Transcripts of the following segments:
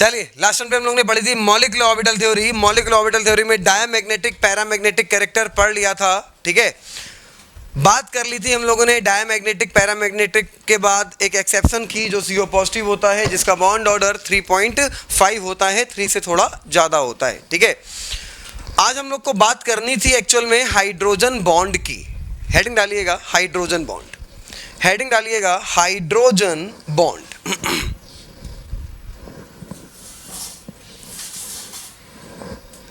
चलिए last time पे हम लोग ने पढ़ी थी molecular orbital theory. Molecular orbital theory में डायमैग्नेटिक पैरामैग्नेटिक कैरेक्टर पढ़ लिया था, ठीक है। बात कर ली थी हम लोगों ने डायमैग्नेटिक पैरामैग्नेटिक के बाद एक एक्सेप्शन की जो CO पॉजिटिव होता है, जिसका बॉन्ड ऑर्डर 3.5 होता है, 3 से थोड़ा ज़्यादा होता है, ठीक है। आज हम लोग को बात करनी थी एक्चुअल में हाइड्रोजन बॉन्ड की। हेडिंग डालिएगा हाइड्रोजन बॉन्ड, हेडिंग डालिएगा हाइड्रोजन बॉन्ड।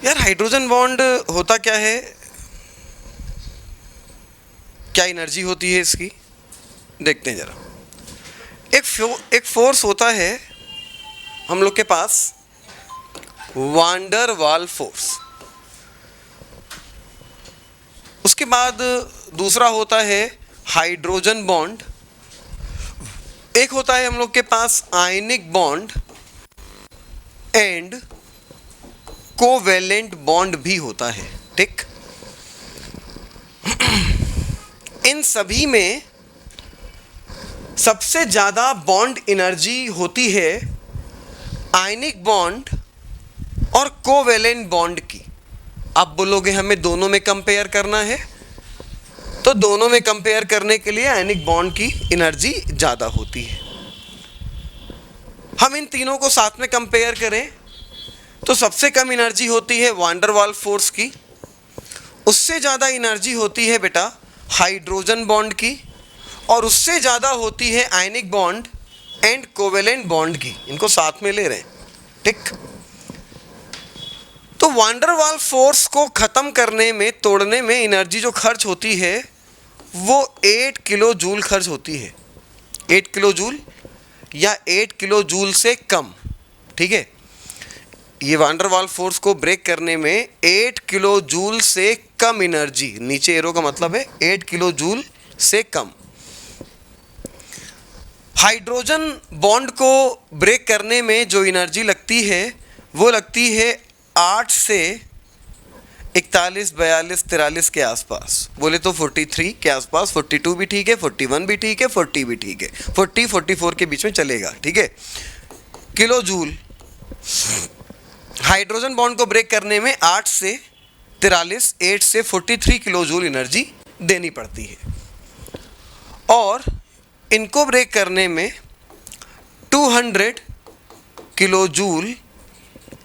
यार हाइड्रोजन बॉन्ड होता क्या है, क्या एनर्जी होती है इसकी, देखते हैं जरा। एक फोर्स होता है हम लोग के पास, वांडर वाल फोर्स। उसके बाद दूसरा होता है हाइड्रोजन बॉन्ड। एक होता है हम लोग के पास ionic bond and covalent bond भी होता है, ठीक। इन सभी में सबसे ज़्यादा बॉन्ड एनर्जी होती है आयनिक बॉन्ड और कोवेलेंट बॉन्ड की। आप बोलोगे हमें दोनों में कंपेयर करना है, तो दोनों में कंपेयर करने के लिए आयनिक बॉन्ड की एनर्जी ज़्यादा होती है। हम इन तीनों को साथ में कंपेयर करें तो सबसे कम एनर्जी होती है वांडर वाल फोर्स की, उससे ज़्यादा एनर्जी होती है बेटा हाइड्रोजन बॉन्ड की, और उससे ज़्यादा होती है आयनिक बॉन्ड एंड कोवेलेंट बॉन्ड की। इनको साथ में ले रहे हैं, ठीक। तो वांडर वाल फोर्स को ख़त्म करने में, तोड़ने में एनर्जी जो खर्च होती है वो 8 किलो जूल खर्च होती है। 8 किलो जूल या 8 किलो जूल से कम, ठीक है। ये वांडर वाल फोर्स को ब्रेक करने में 8 किलो जूल से कम एनर्जी, नीचे एरो का मतलब है 8 किलो जूल से कम। हाइड्रोजन बॉन्ड को ब्रेक करने में जो एनर्जी लगती है वो लगती है 8 से 41, 42, 43 के आसपास। बोले तो 43 के आसपास, 42 भी ठीक है, 41 भी ठीक है, 40 भी ठीक है, 40, 44 के बीच में चलेगा, ठीक है। किलो जूल हाइड्रोजन बॉन्ड को ब्रेक करने में 8 से 43, 8 से 43 किलो जूल एनर्जी देनी पड़ती है, और इनको ब्रेक करने में 200 किलो जूल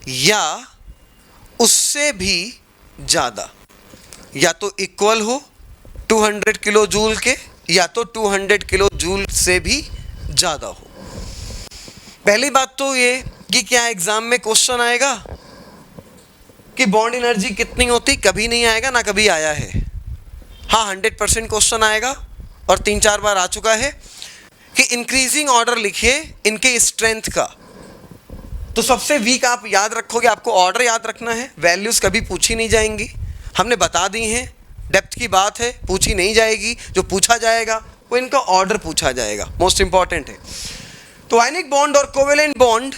या उससे भी ज़्यादा, या तो इक्वल हो 200 किलो जूल के, या तो 200 किलो जूल से भी ज़्यादा हो। पहली बात तो ये कि क्या एग्जाम में क्वेश्चन आएगा कि बॉन्ड एनर्जी कितनी होती, कभी नहीं आएगा, ना कभी आया है। हाँ 100% क्वेश्चन आएगा, और 3-4 बार आ चुका है कि इंक्रीजिंग ऑर्डर लिखिए इनके स्ट्रेंथ का। तो सबसे वीक आप याद रखोगे, आपको ऑर्डर याद रखना है, वैल्यूज़ कभी पूछी नहीं जाएंगी, हमने बता दी हैं, डेप्थ की बात है, पूछी नहीं जाएगी। जो पूछा जाएगा वो इनका ऑर्डर पूछा जाएगा, मोस्ट इंपॉर्टेंट है। तो आयनिक बॉन्ड और कोवेलेंट बॉन्ड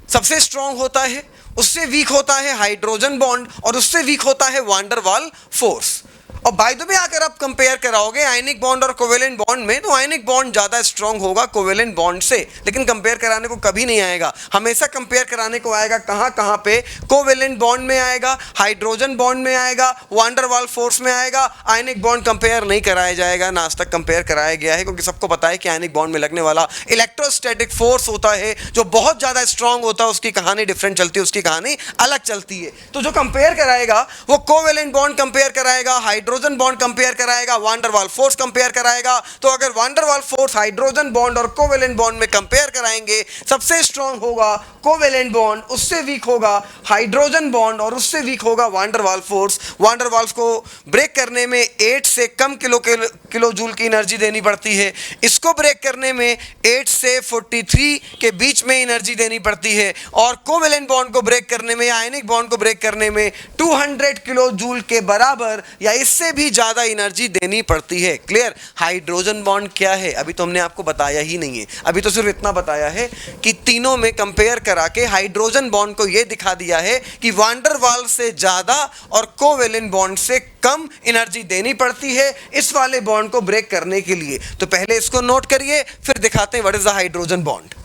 सबसे स्ट्रॉन्ग होता है, उससे वीक होता है हाइड्रोजन बॉन्ड, और उससे वीक होता है वांडर वाल फोर्स। और बाय द वे अगर आप कंपेयर कराओगे आयनिक बॉन्ड और कोवेलेंट बॉन्ड में, तो आयनिक बॉन्ड ज़्यादा स्ट्रॉन्ग होगा कोवेलेंट बॉन्ड से, लेकिन कंपेयर कराने को कभी नहीं आएगा। हमेशा कंपेयर कराने को आएगा कहाँ कहाँ पे, कोवेलेंट बॉन्ड में आएगा, हाइड्रोजन बॉन्ड में आएगा, वांडर वाल फोर्स में आएगा। आयनिक बॉन्ड कंपेयर नहीं कराया जाएगा, ना आज तक कंपेयर कराया गया है, क्योंकि सबको पता है कि आयनिक बॉन्ड में लगने वाला इलेक्ट्रोस्टैटिक फोर्स होता है जो बहुत ज़्यादा स्ट्रॉन्ग होता है, उसकी कहानी डिफरेंट चलती है, उसकी कहानी अलग चलती है। तो जो कंपेयर कराएगा वो कोवेलेंट बॉन्ड कंपेयर कराएगा, हाइड्रोजन बॉन्ड कंपेयर कराएगा, वांडर वाल फोर्स कंपेयर कराएगा। तो अगर van der Waal force hydrogen bond और कोवेलेंट बॉन्ड में कंपेयर कराएंगे, सबसे स्ट्रॉन्ग होगा कोवेलेंट बॉन्ड, उससे वीक होगा हाइड्रोजन बॉन्ड, और उससे वीक होगा van der Waal force. Van der Waals को ब्रेक करने में 8 से कम किलो जूल की एनर्जी देनी पड़ती है, इसको ब्रेक करने में 8 से 43 के बीच में एनर्जी देनी पड़ती है, और कोवेलेंट बॉन्ड को ब्रेक करने में, आयनिक बॉन्ड को ब्रेक करने में 200 किलो जूल के बराबर या इससे भी ज़्यादा एनर्जी देनी पड़ती है। क्लियर? हाइड्रोजन बॉन्ड क्या है अभी तो हमने आपको बताया ही नहीं है, अभी तो सिर्फ इतना बताया है कि तीनों में कंपेयर करा के हाइड्रोजन बॉन्ड को यह दिखा दिया है कि वांडर वाल से ज़्यादा और कोवेलेंट बॉन्ड से कम एनर्जी देनी पड़ती है इस वाले बॉन्ड को ब्रेक करने के लिए। तो पहले इसको नोट करिए, फिर दिखाते हैं what is the hydrogen bond.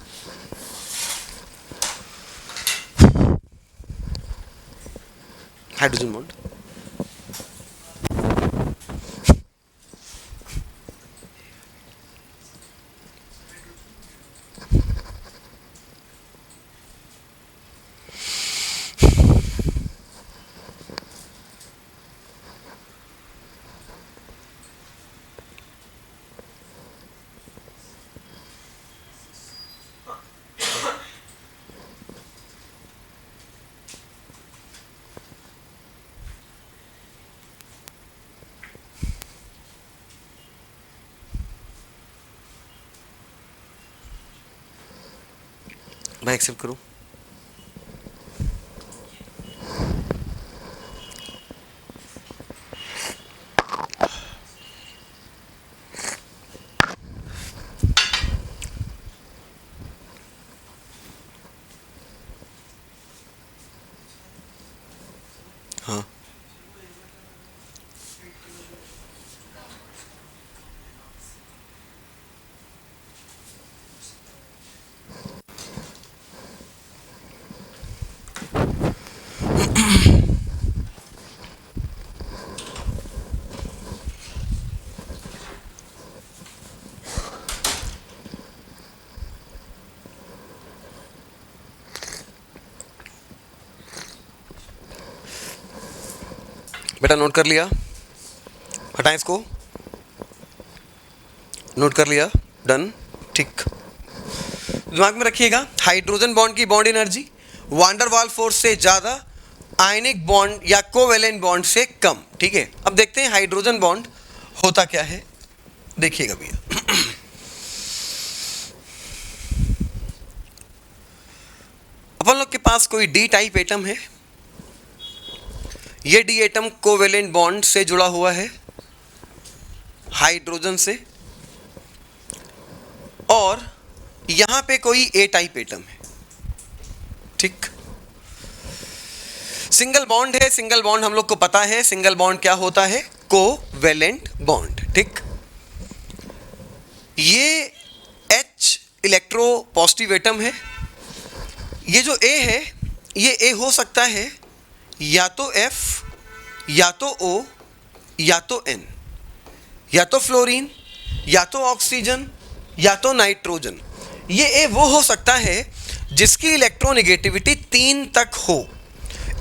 Hydrogen bond. भाई एक्सेप्ट करो। हाँ बेटा नोट कर लिया, हटाएं इसको, नोट कर लिया, डन, ठीक। दिमाग में रखिएगा, हाइड्रोजन बॉन्ड की बॉन्ड एनर्जी वान डर वाल्स फोर्स से ज़्यादा, आयनिक बॉन्ड या कोवेलेंट बॉन्ड से कम। ठीक है, अब देखते हैं हाइड्रोजन बॉन्ड होता क्या है, देखिएगा भैया। अपन लोग के पास कोई डी टाइप एटम है, ये डी एटम कोवेलेंट बॉन्ड से जुड़ा हुआ है हाइड्रोजन से, और यहां पे कोई ए टाइप एटम है। ठीक, सिंगल बॉन्ड है, सिंगल बॉन्ड हम लोग को पता है, सिंगल बॉन्ड क्या होता है, कोवेलेंट बॉन्ड। ठीक, ये H इलेक्ट्रो पॉजिटिव एटम है, ये जो A है ये A हो सकता है या तो F या तो O या तो N, या तो फ्लोरीन या तो ऑक्सीजन या तो नाइट्रोजन। ये A वो हो सकता है जिसकी इलेक्ट्रोनेगेटिविटी 3 तक हो।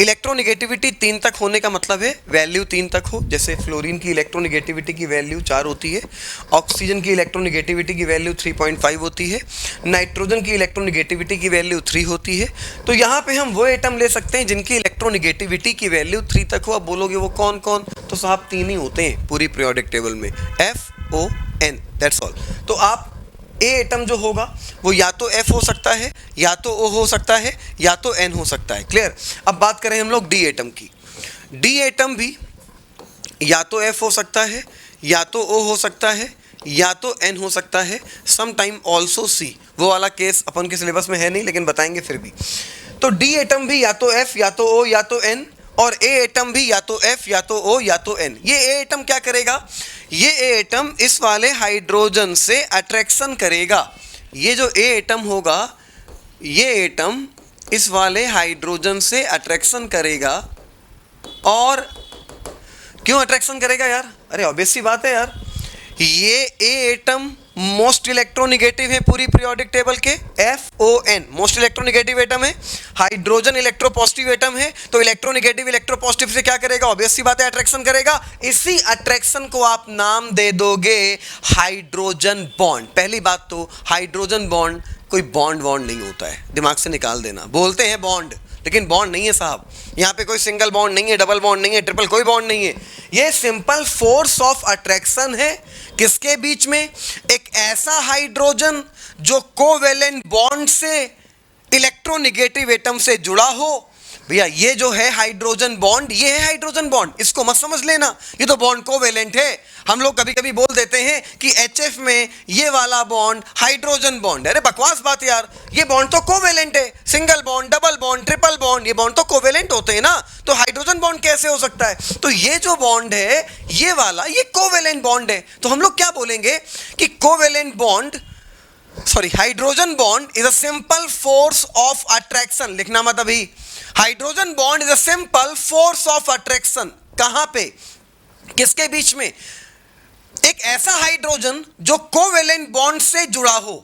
इलेक्ट्रोनेगेटिविटी 3 तक होने का मतलब है वैल्यू 3 तक हो, जैसे फ्लोरीन की इलेक्ट्रोनेगेटिविटी की वैल्यू 4 होती है, ऑक्सीजन की इलेक्ट्रोनेगेटिविटी की वैल्यू 3.5 होती है, नाइट्रोजन की इलेक्ट्रोनेगेटिविटी की वैल्यू 3 होती है। तो यहाँ पे हम वो एटम ले सकते हैं जिनकी इलेक्ट्रोनेगेटिविटी की वैल्यू 3 तक हो। अब बोलोगे वो कौन कौन, तो साहब 3 ही होते हैं पूरी पीरियोडिक टेबल में, FON, दैट्स ऑल। तो आप ए एटम जो होगा वो या तो F हो सकता है, या तो O हो सकता है, या तो N हो सकता है। क्लियर। अब बात करें हम लोग डी एटम की, डी एटम भी या तो F हो सकता है, या तो O हो सकता है, या तो N हो सकता है, सम टाइम ऑल्सो C। वो वाला केस अपन के सिलेबस में है नहीं, लेकिन बताएंगे फिर भी। तो डी एटम भी या तो F या तो O या तो N, और ए एटम भी या तो F या तो O या तो N। ये ए एटम क्या करेगा, ये ए एटम इस वाले हाइड्रोजन से अट्रैक्शन करेगा। ये जो ए एटम होगा, ये एटम इस वाले हाइड्रोजन से अट्रैक्शन करेगा। और क्यों अट्रैक्शन करेगा यार, अरे ऑब्वियस सी बात है यार, ये ए एटम मोस्ट इलेक्ट्रोनेगेटिव है पूरी पीरियोडिक टेबल के, FON मोस्ट इलेक्ट्रोनेगेटिव एटम है, हाइड्रोजन इलेक्ट्रोपॉजिटिव एटम है। तो इलेक्ट्रोनेगेटिव इलेक्ट्रोपॉजिटिव से क्या करेगा, ऑब्वियस सी बात है अट्रैक्शन करेगा। इसी अट्रैक्शन को आप नाम दे दोगे हाइड्रोजन बॉन्ड। पहली बात तो हाइड्रोजन बॉन्ड कोई बॉन्ड नहीं होता है, दिमाग से निकाल देना। बोलते हैं बॉन्ड, लेकिन बॉन्ड नहीं है साहब। यहाँ पे कोई सिंगल बॉन्ड नहीं है, डबल बॉन्ड नहीं है, ट्रिपल कोई बॉन्ड नहीं है। ये सिंपल फोर्स ऑफ अट्रैक्शन है। किसके बीच में, एक ऐसा हाइड्रोजन जो कोवेलेंट बॉन्ड से इलेक्ट्रोनेगेटिव एटम से जुड़ा हो। भैया ये जो है हाइड्रोजन बॉन्ड, ये है हाइड्रोजन बॉन्ड, इसको मत समझ लेना ये तो बॉन्ड कोवेलेंट है। हम लोग कभी कभी बोल देते हैं कि HF में ये वाला बॉन्ड हाइड्रोजन बॉन्ड है। अरे बकवास बात यार, ये बॉन्ड तो कोवेलेंट है। Single bond, double bond, triple bond, ये बॉन्ड तो कोवेलेंट होते हैं ना, तो हाइड्रोजन बॉन्ड कैसे हो सकता है। तो ये जो बॉन्ड है ये वाला, ये कोवेलेंट बॉन्ड है। तो हम लोग क्या बोलेंगे कि covalent bond sorry, hydrogen bond is a simple force of attraction, लिखना मत अभी। Hydrogen bond is a simple force of attraction. कहां पे, किसके बीच में? एक ऐसा हाइड्रोजन जो कोवेलेंट बॉन्ड से जुड़ा हो,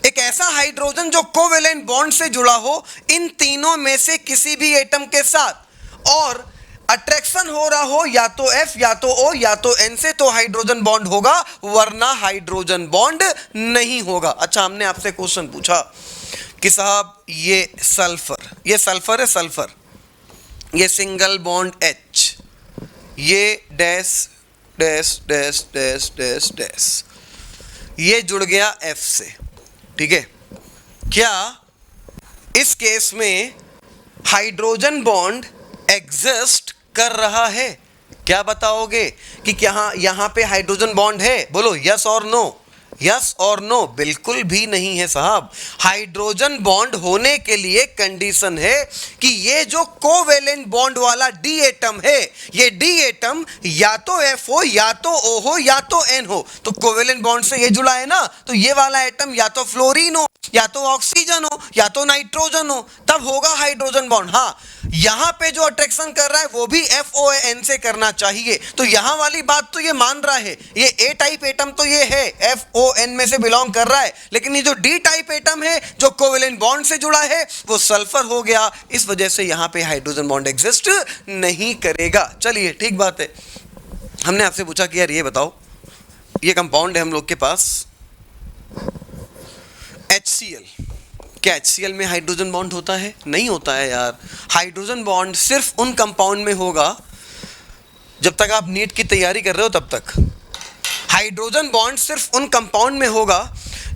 एक ऐसा हाइड्रोजन जो कोवेलेंट बॉन्ड से जुड़ा हो इन तीनों में से किसी भी एटम के साथ, और अट्रैक्शन हो रहा हो या तो F या तो O या तो N से, तो हाइड्रोजन बॉन्ड होगा, वरना हाइड्रोजन बॉन्ड नहीं होगा। अच्छा, हमने आपसे क्वेश्चन पूछा कि साहब ये सल्फर है, सल्फर, ये सिंगल बॉन्ड H, ये dash dash dash dash dash dash, ये जुड़ गया F से, ठीक है। क्या इस केस में हाइड्रोजन बॉन्ड एग्जिस्ट कर रहा है? क्या बताओगे कि क्या यहां पे हाइड्रोजन बॉन्ड है? बोलो यस और नो, यस और नो। बिल्कुल भी नहीं है साहब। हाइड्रोजन बॉन्ड होने के लिए कंडीशन है कि ये जो कोवेलेंट बॉन्ड वाला डी एटम है, ये डी एटम या तो F हो या तो O हो या तो N हो। तो कोवेलेंट बॉन्ड से ये जुड़ा है ना, तो ये वाला एटम या तो फ्लोरीन हो या तो ऑक्सीजन हो या तो नाइट्रोजन हो, तब होगा हाइड्रोजन बॉन्ड। हाँ, यहां पे जो अट्रैक्शन कर रहा है वो भी FON से करना चाहिए। तो यहां वाली बात तो ये मान रहा है, ये A टाइप एटम तो ये है, FON में से बिलोंग कर रहा है, लेकिन ये जो D टाइप एटम है जो कोवेलेंट बॉन्ड से जुड़ा है वो सल्फर हो गया। इस वजह से यहां पे हाइड्रोजन बॉन्ड एग्जिस्ट नहीं करेगा। चलिए, ठीक बात है। हमने आपसे पूछा कि यार ये बताओ, ये कंपाउंड है हम लोग के पास HCl, क्या HCl में हाइड्रोजन बॉन्ड होता है? नहीं होता है यार। हाइड्रोजन बॉन्ड सिर्फ उन कंपाउंड में होगा जब तक आप नीट की तैयारी कर रहे हो, तब तक। हाइड्रोजन बॉन्ड सिर्फ उन कंपाउंड में होगा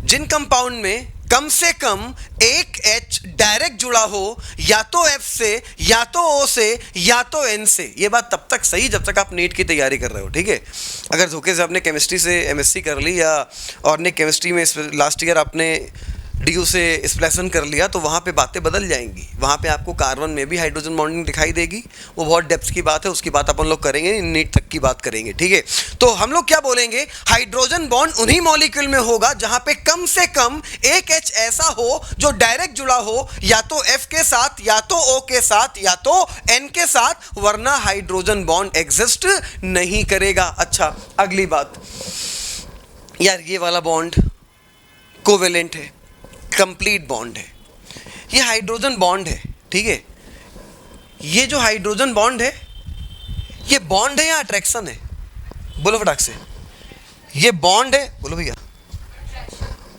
जिन कंपाउंड में कम से कम एक H डायरेक्ट जुड़ा हो, या तो F से या तो O से या तो N से। ये बात तब तक सही जब तक आप नीट की तैयारी कर रहे हो, ठीक है। अगर धोखे से आपने केमिस्ट्री से MSc कर ली या ऑर्गेनिक केमिस्ट्री में लास्ट ईयर आपने DU से स्प्लेशन कर लिया, तो वहाँ पे बातें बदल जाएंगी। वहाँ पे आपको कार्बन में भी हाइड्रोजन बॉन्डिंग दिखाई देगी, वो बहुत डेप्थ की बात है, उसकी बात अपन लोग करेंगे, नीट तक की बात करेंगे, ठीक है। तो हम लोग क्या बोलेंगे, हाइड्रोजन बॉन्ड उन्हीं मॉलिक्यूल में होगा जहाँ पे कम से कम एक H ऐसा हो जो डायरेक्ट जुड़ा हो या तो F के साथ या तो O के साथ या तो N के साथ, वरना हाइड्रोजन बॉन्ड एग्जिस्ट नहीं करेगा। अच्छा, अगली बात, यार ये वाला बॉन्ड कोवेलेंट है, कंप्लीट बॉन्ड है, ये हाइड्रोजन बॉन्ड है, ठीक है। ये जो हाइड्रोजन बॉन्ड है, ये बॉन्ड है या अट्रैक्शन है? बोलो फटाक से, ये बॉन्ड है? बोलो भैया,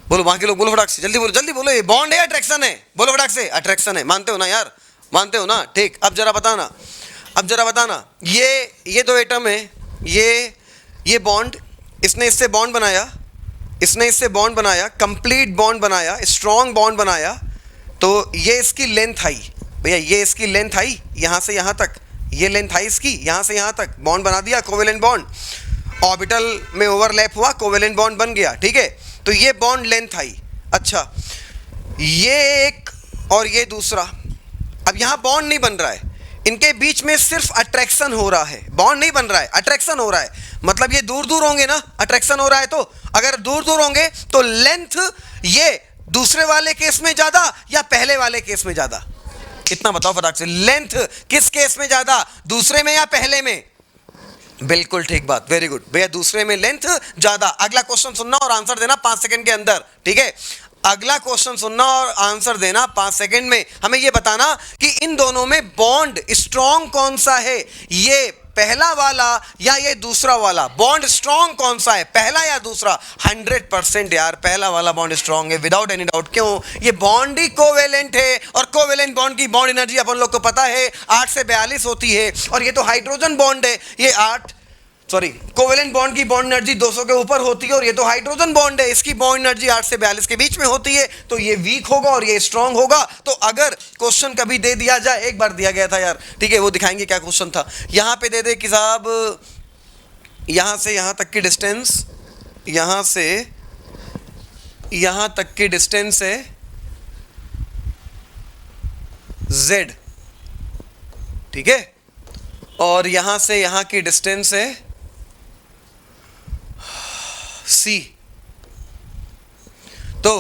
बोलो, वहां के लोग बोलो फटाक से, जल्दी बोलो, जल्दी बोलो, ये बॉन्ड है या अट्रैक्शन है? बोलो फटाक से, अट्रैक्शन है। मानते हो ना यार, मानते हो ना? ठीक। अब जरा बताना, अब जरा बताना, ये दो एटम है, ये बॉन्ड, इसने इससे बॉन्ड बनाया, इसने इससे बॉन्ड बनाया, कंप्लीट बॉन्ड बनाया, स्ट्रॉन्ग बॉन्ड बनाया, तो ये इसकी लेंथ आई भैया, ये इसकी लेंथ आई यहाँ से यहाँ तक, ये लेंथ आई इसकी यहाँ से यहाँ तक, बॉन्ड बना दिया, कोवेलेंट बॉन्ड, ऑर्बिटल में ओवरलैप हुआ, कोवेलेंट बॉन्ड बन गया, ठीक है। तो ये बॉन्ड लेंथ आई। अच्छा, ये एक और ये दूसरा, अब यहाँ बॉन्ड नहीं बन रहा है, इनके बीच में सिर्फ अट्रैक्शन हो रहा है, बॉन्ड नहीं बन रहा है, अट्रैक्शन हो रहा है। मतलब ये दूर दूर होंगे ना, अट्रैक्शन हो रहा है, तो अगर दूर दूर होंगे तो लेंथ ये दूसरे वाले केस में ज्यादा या पहले वाले केस में ज्यादा? कितना बताओ फटाक से, लेंथ किस केस में ज्यादा, दूसरे में या पहले में? बिल्कुल ठीक बात, वेरी गुड भैया, दूसरे में लेंथ ज्यादा। अगला क्वेश्चन सुनना और आंसर देना 5 सेकंड के अंदर, ठीक है। अगला क्वेश्चन सुनना और आंसर देना 5 सेकंड में। हमें यह बताना कि इन दोनों में बॉन्ड स्ट्रॉन्ग कौन सा है, ये पहला वाला या ये दूसरा वाला? बॉन्ड स्ट्रॉन्ग कौन सा है, पहला या दूसरा? 100% यार पहला वाला बॉन्ड स्ट्रॉन्ग है, विदाउट एनी डाउट। क्यों? ये बॉन्ड ही कोवेलेंट है, और कोवेलेंट बॉन्ड की बॉन्ड एनर्जी अपन लोग को पता है 8 से 42 होती है, और ये तो हाइड्रोजन बॉन्ड है, ये कोवेलेंट बॉन्ड की बॉन्ड एनर्जी 200 के ऊपर होती है, और ये तो हाइड्रोजन बॉन्ड है, इसकी बॉन्ड एनर्जी 8 से 42 के बीच में होती है, तो ये वीक होगा और ये स्ट्रांग होगा। तो अगर क्वेश्चन कभी दे दिया जाए, एक बार दिया गया था यार, ठीक है, वो दिखाएंगे क्या क्वेश्चन था। यहां पे दे दे कि साहब यहां से यहां तक की डिस्टेंस, यहां से यहां तक की डिस्टेंस है z, ठीक है, और यहां से यहां की डिस्टेंस है C। तो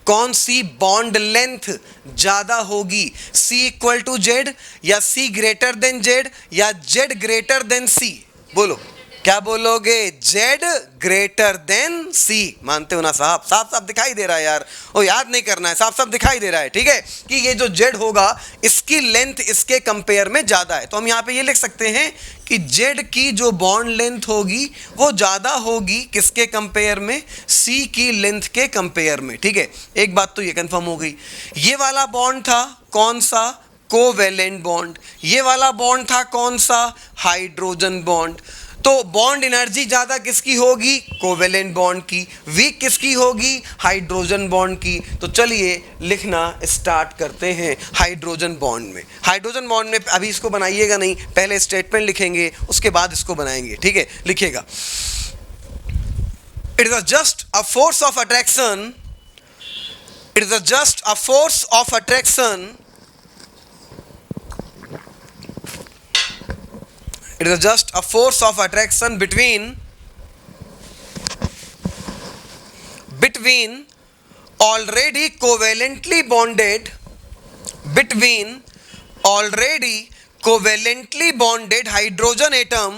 कौन सी बॉन्ड लेंथ ज्यादा होगी, C इक्वल टू जेड या C ग्रेटर देन जेड या जेड ग्रेटर देन C? बोलो क्या बोलोगे? Z greater than C। मानते हो ना साहब? साफ साफ दिखाई दे रहा है यार, वो याद नहीं करना है, साफ साफ दिखाई दे रहा है, ठीक है, कि ये जो जेड होगा इसकी लेंथ इसके कंपेयर में ज्यादा है। तो हम यहाँ पे ये लिख सकते हैं कि जेड की जो बॉन्ड लेंथ होगी वो ज्यादा होगी किसके कंपेयर में? C की लेंथ के कंपेयर में, ठीक है। एक बात तो ये कंफर्म हो गई। ये वाला बॉन्ड था कौन सा? Covalent bond. ये वाला बॉन्ड था कौन सा? Hydrogen bond. तो बॉन्ड एनर्जी ज्यादा किसकी होगी? कोवेलेंट बॉन्ड की। वीक किसकी होगी? हाइड्रोजन बॉन्ड की। तो चलिए लिखना स्टार्ट करते हैं हाइड्रोजन बॉन्ड में। हाइड्रोजन बॉन्ड में अभी इसको बनाइएगा नहीं, पहले स्टेटमेंट लिखेंगे उसके बाद इसको बनाएंगे, ठीक है। लिखिएगा, it is just a force of attraction, it is just a force of attraction, it is just a force of attraction between already covalently bonded hydrogen atom,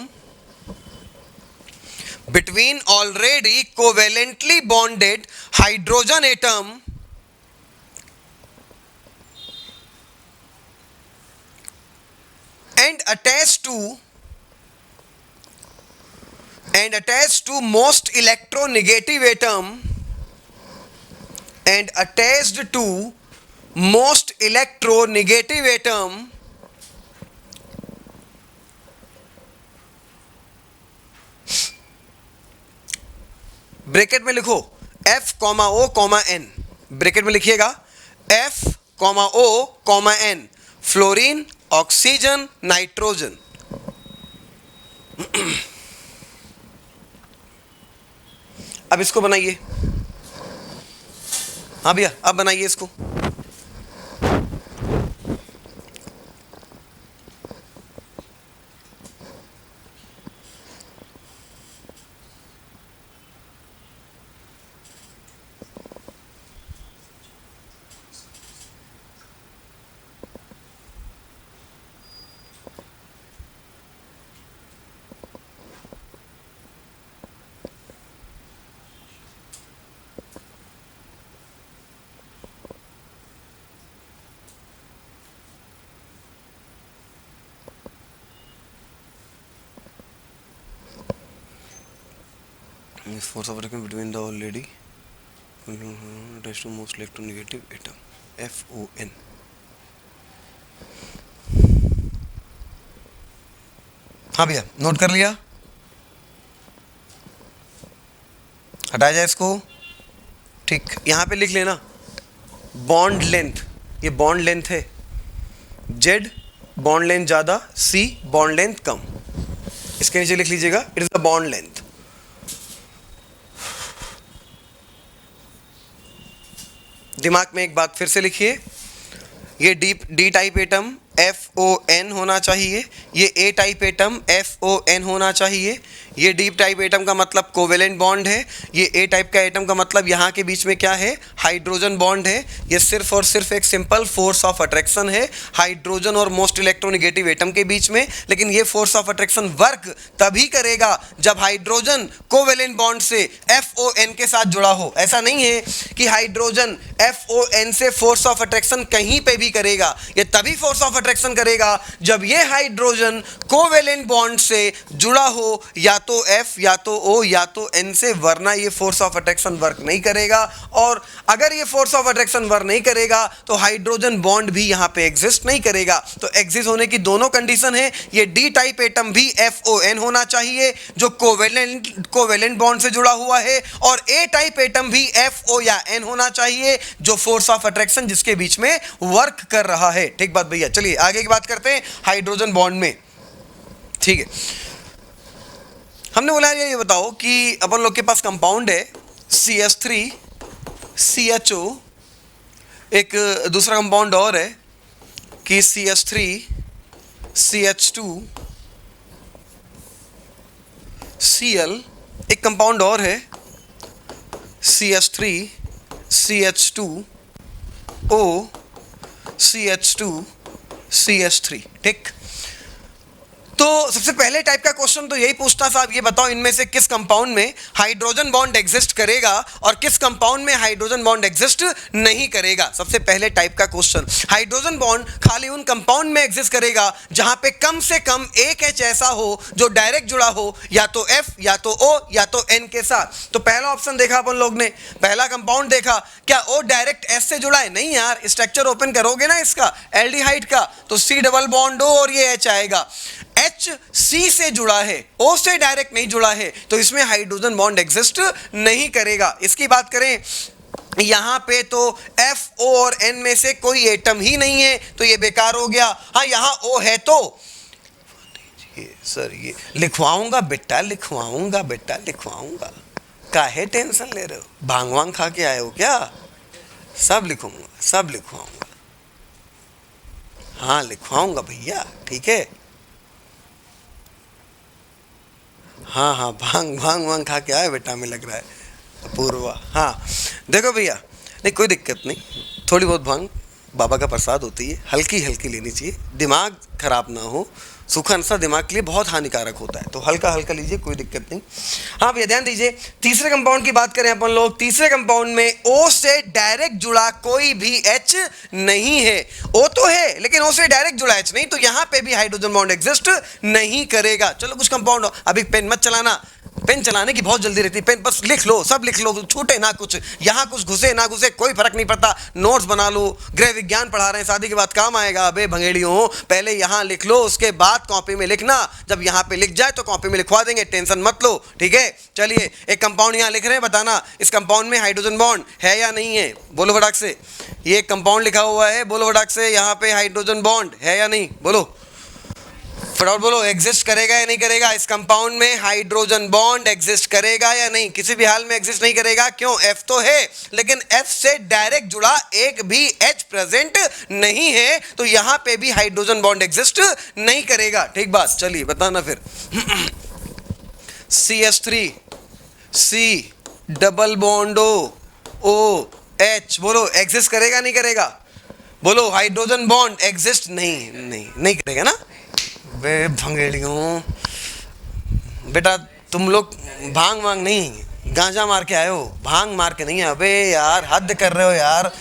between already covalently bonded hydrogen atom and attached to most electronegative atom, and attached to most electronegative atom bracket में लिखो F, O, N, bracket में लिखिएगा F, O, N, fluorine, oxygen, nitrogen. अब इसको बनाइए। हाँ भैया अब बनाइए इसको। Force of attraction between the already attached to most electronegative atom, FON। हाँ भैया नोट कर लिया, हटाया जाए इसको, ठीक। यहाँ पे लिख लेना बॉन्ड लेंथ, ये बॉन्ड लेंथ है, Z बॉन्ड लेंथ ज़्यादा, C बॉन्ड लेंथ कम। इसके नीचे लिख लीजिएगा it is the bond length. दिमाग में एक बात फिर से लिखिए, ये डी टाइप एटम FON होना चाहिए, ये A टाइप एटम FON होना चाहिए। ये डी टाइप एटम का मतलब कोवेलेंट बॉन्ड है, ये A टाइप का एटम का मतलब यहाँ के बीच में क्या है? हाइड्रोजन बॉन्ड है। ये सिर्फ और सिर्फ एक सिंपल फोर्स ऑफ अट्रैक्शन है हाइड्रोजन और मोस्ट इलेक्ट्रोनेगेटिव एटम के बीच में। लेकिन ये फोर्स ऑफ अट्रैक्शन वर्क तभी करेगा जब हाइड्रोजन कोवेलेंट बॉन्ड से FON के साथ जुड़ा हो। ऐसा नहीं है कि हाइड्रोजन FON से फोर्स ऑफ अट्रैक्शन कहीं पे भी करेगा, ये तभी फोर्स ऑफ अट्रैक्शन करेगा जब ये हाइड्रोजन कोवेलेंट बॉन्ड से जुड़ा हो, या तो F या तो O या तो N से, वरना ये फोर्स ऑफ अट्रैक्शन वर्क नहीं करेगा। और अगर ये फोर्स ऑफ अट्रैक्शन वर्क नहीं करेगा तो हाइड्रोजन बॉन्ड भी यहां पे एग्जिस्ट नहीं करेगा। तो एग्जिस्ट होने की दोनों कंडीशन है, ये डी टाइप एटम भी FON होना चाहिए जो कोवेलेंट बॉन्ड से जुड़ा हुआ है, और A टाइप एटम भी FO या N होना चाहिए जो फोर्स ऑफ अट्रैक्शन जिसके बीच में वर्क कर रहा है। ठीक बात भैया, चलिए आगे की बात करते हैं हाइड्रोजन बॉन्ड में, ठीक है। हमने बोला ये बताओ कि अपन लोग के पास कंपाउंड है CH3 CHO, एक दूसरा कंपाउंड और है कि CH3 CH2 Cl, एक कंपाउंड और है CH3 CH2O CH2 CH3, ठीक। तो सबसे पहले टाइप का क्वेश्चन तो यही पूछता साहब, ये बताओ इनमें से किस कंपाउंड में हाइड्रोजन बॉन्ड एग्जिस्ट करेगा और किस कंपाउंड में हाइड्रोजन बॉन्ड एग्जिस्ट नहीं करेगा। सबसे पहले टाइप का क्वेश्चन, हाइड्रोजन बॉन्ड खाली उन कंपाउंड में एग्जिस्ट करेगा जहां पे कम से कम एक H ऐसा हो जो डायरेक्ट जुड़ा हो या तो F या तो O या तो N के साथ। तो पहला ऑप्शन देखा अपन लोग ने, पहला कंपाउंड देखा, क्या O डायरेक्ट S से जुड़ा है? नहीं यार, स्ट्रक्चर ओपन करोगे ना इसका एल्डिहाइड का तो C डबल बॉन्ड O और ये H आएगा। H C से जुड़ा है, O से डायरेक्ट नहीं जुड़ा है, तो इसमें हाइड्रोजन बॉन्ड एग्जिस्ट नहीं करेगा। इसकी बात करें यहां पे तो F O और N में से कोई एटम ही नहीं है, तो ये बेकार हो गया। हाँ यहां O है तो सर ये लिखवाऊंगा बेटा, लिखवाऊंगा बेटा, लिखवाऊंगा, काहे टेंशन ले रहे हो? भांग वांग खा के आए हो क्या? सब लिखूंगा, सब लिखवाऊंगा, हाँ लिखवाऊंगा भैया, ठीक है। हाँ हाँ भांग भांग वांग खा के आए बेटा, में लग रहा है पूर्वा। हाँ देखो भैया, नहीं कोई दिक्कत नहीं, थोड़ी बहुत भांग बाबा का प्रसाद होती है, हल्की हल्की लेनी चाहिए, दिमाग खराब ना हो। सूखा सा दिमाग के लिए बहुत हानिकारक होता है, तो हल्का हल्का लीजिए, कोई दिक्कत नहीं। हाँ भैया ध्यान दीजिए, तीसरे कंपाउंड की बात करें अपन लोग, तीसरे कंपाउंड में O से डायरेक्ट जुड़ा कोई भी H नहीं है। O तो है लेकिन O से डायरेक्ट जुड़ा H नहीं, तो यहां पे भी हाइड्रोजन बॉन्ड एग्जिस्ट नहीं करेगा। चलो कुछ कंपाउंड, अभी पेन मत चलाना, पेन चलाने की बहुत जल्दी रहती है, पेन बस लिख लो, सब लिख लो, छूटे ना कुछ, यहाँ कुछ घुसे ना घुसे कोई फर्क नहीं पड़ता। नोट्स बना लो, गृह विज्ञान पढ़ा रहे हैं, शादी के बाद काम आएगा। अबे भंगेड़ियों, पहले यहाँ लिख लो, उसके बाद कॉपी में लिखना, जब यहाँ पे लिख जाए तो कॉपी में लिखवा देंगे, टेंशन मत लो, ठीक है। चलिए एक कंपाउंड यहाँ लिख रहे हैं, बताना इस कंपाउंड में हाइड्रोजन बॉन्ड है या नहीं है, बोलो फटाक से। ये एक कंपाउंड लिखा हुआ है, बोलो फटाक से, यहाँ पे हाइड्रोजन बॉन्ड है या नहीं, बोलो फटाफट बोलो, एग्जिस्ट करेगा या नहीं करेगा? इस कंपाउंड में हाइड्रोजन बॉन्ड एग्जिस्ट करेगा या नहीं? किसी भी हाल में एग्जिस्ट नहीं करेगा। क्यों? F तो है लेकिन F से डायरेक्ट जुड़ा एक भी H प्रेजेंट नहीं है, तो यहां पे भी हाइड्रोजन बॉन्ड एग्जिस्ट नहीं करेगा। ठीक बात, चलिए बताना फिर। CH3 C double bond O H, बोलो एग्जिस्ट करेगा नहीं करेगा? बोलो हाइड्रोजन बॉन्ड एग्जिस्ट नहीं करेगा ना। बे भंगेड़ियों, बेटा तुम लोग भांग वांग नहीं, गांजा मार के आए हो, भांग मार के नहीं है। अबे यार हद कर रहे हो यार।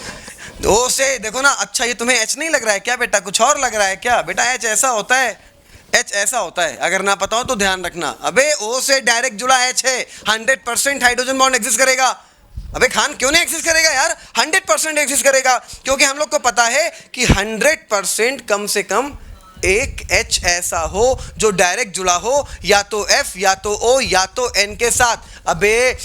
O से देखो ना, अच्छा ये तुम्हें H नहीं लग रहा है क्या बेटा? कुछ और लग रहा है क्या बेटा? H ऐसा होता है, H ऐसा होता है, अगर ना पता हो तो ध्यान रखना। अबे O से डायरेक्ट जुड़ा H है, 100% हाइड्रोजन बॉन्ड एग्जिस्ट करेगा। अबे खान क्यों नहीं एग्जिस्ट करेगा यार? 100% एग्जिस्ट करेगा, क्योंकि हम लोग को पता है कि 100% कम से कम एक H ऐसा हो जो डायरेक्ट जुड़ा हो या तो F या तो O या तो N के साथ। अबे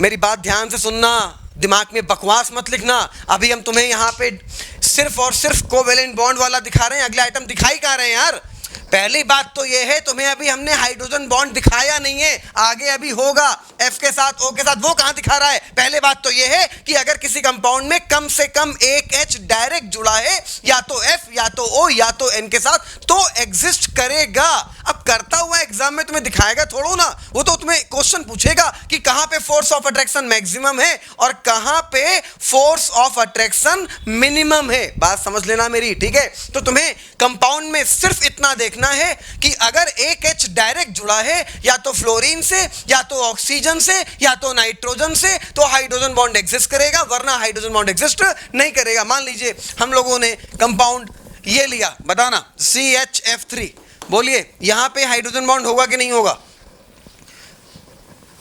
मेरी बात ध्यान से सुनना, दिमाग में बकवास मत लिखना। अभी हम तुम्हें यहाँ पे सिर्फ और सिर्फ कोवेलेंट बॉन्ड वाला दिखा रहे हैं, अगला आइटम दिखाई कहाँ रहे हैं यार? पहली बात तो ये है, तुम्हें अभी हमने हाइड्रोजन बॉन्ड दिखाया नहीं है, आगे अभी होगा F के साथ O के साथ, वो कहां दिखा रहा है? पहले बात तो ये है कि अगर किसी कंपाउंड में कम से कम एक H डायरेक्ट जुड़ा है या तो F या तो O या तो N के साथ, तो एग्जिस्ट करेगा। अब करता हुआ एग्जाम में तुम्हें दिखाएगा थोड़ो ना, वो तो तुम्हें क्वेश्चन पूछेगा कि कहां पे फोर्स ऑफ अट्रैक्शन मैक्सिमम है और कहां पे फोर्स ऑफ अट्रैक्शन मिनिमम है। बात समझ लेना मेरी, ठीक है। तो तुम्हें कंपाउंड में सिर्फ इतना देखना है कि अगर एक H डायरेक्ट जुड़ा है या तो फ्लोरीन से या तो ऑक्सीजन से या तो नाइट्रोजन से, तो हाइड्रोजन बॉन्ड एग्जिस्ट करेगा, वरना हाइड्रोजन बॉन्ड एग्जिस्ट नहीं करेगा। मान लीजिए हम लोगों ने कंपाउंड ये लिया, बताना CHF3, बोलिए यहां पे हाइड्रोजन बॉन्ड होगा कि नहीं होगा?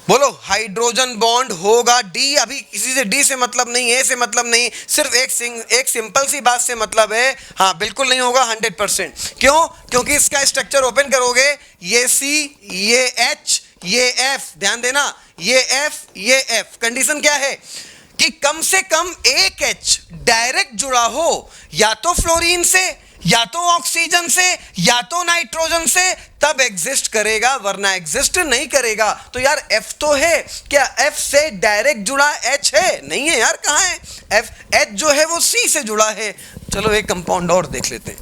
बोलो हाइड्रोजन बॉन्ड होगा। डी, अभी किसी से डी से मतलब नहीं, ए से मतलब नहीं, सिर्फ एक सिंपल सी बात से मतलब है, हाँ बिल्कुल नहीं होगा 100%। क्यों? क्योंकि इसका स्ट्रक्चर ओपन करोगे, ये C, ये H, ये F, ध्यान देना, ये F, ये F। कंडीशन क्या है कि कम से कम एक H डायरेक्ट जुड़ा हो या तो फ्लोरीन से या तो ऑक्सीजन से या तो नाइट्रोजन से, तब एग्जिस्ट करेगा, वरना एग्जिस्ट नहीं करेगा। तो यार F तो है, क्या F से डायरेक्ट जुड़ा H है? नहीं है यार, कहां है H जो है वो C से जुड़ा है। चलो एक कंपाउंड और देख लेते हैं।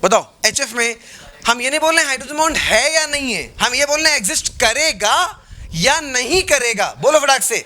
बताओ HF में हम ये नहीं बोल रहे हाइड्रोजन बॉन्ड है या नहीं है, हम ये बोल रहे एग्जिस्ट करेगा या नहीं करेगा। बोलो फटाक से,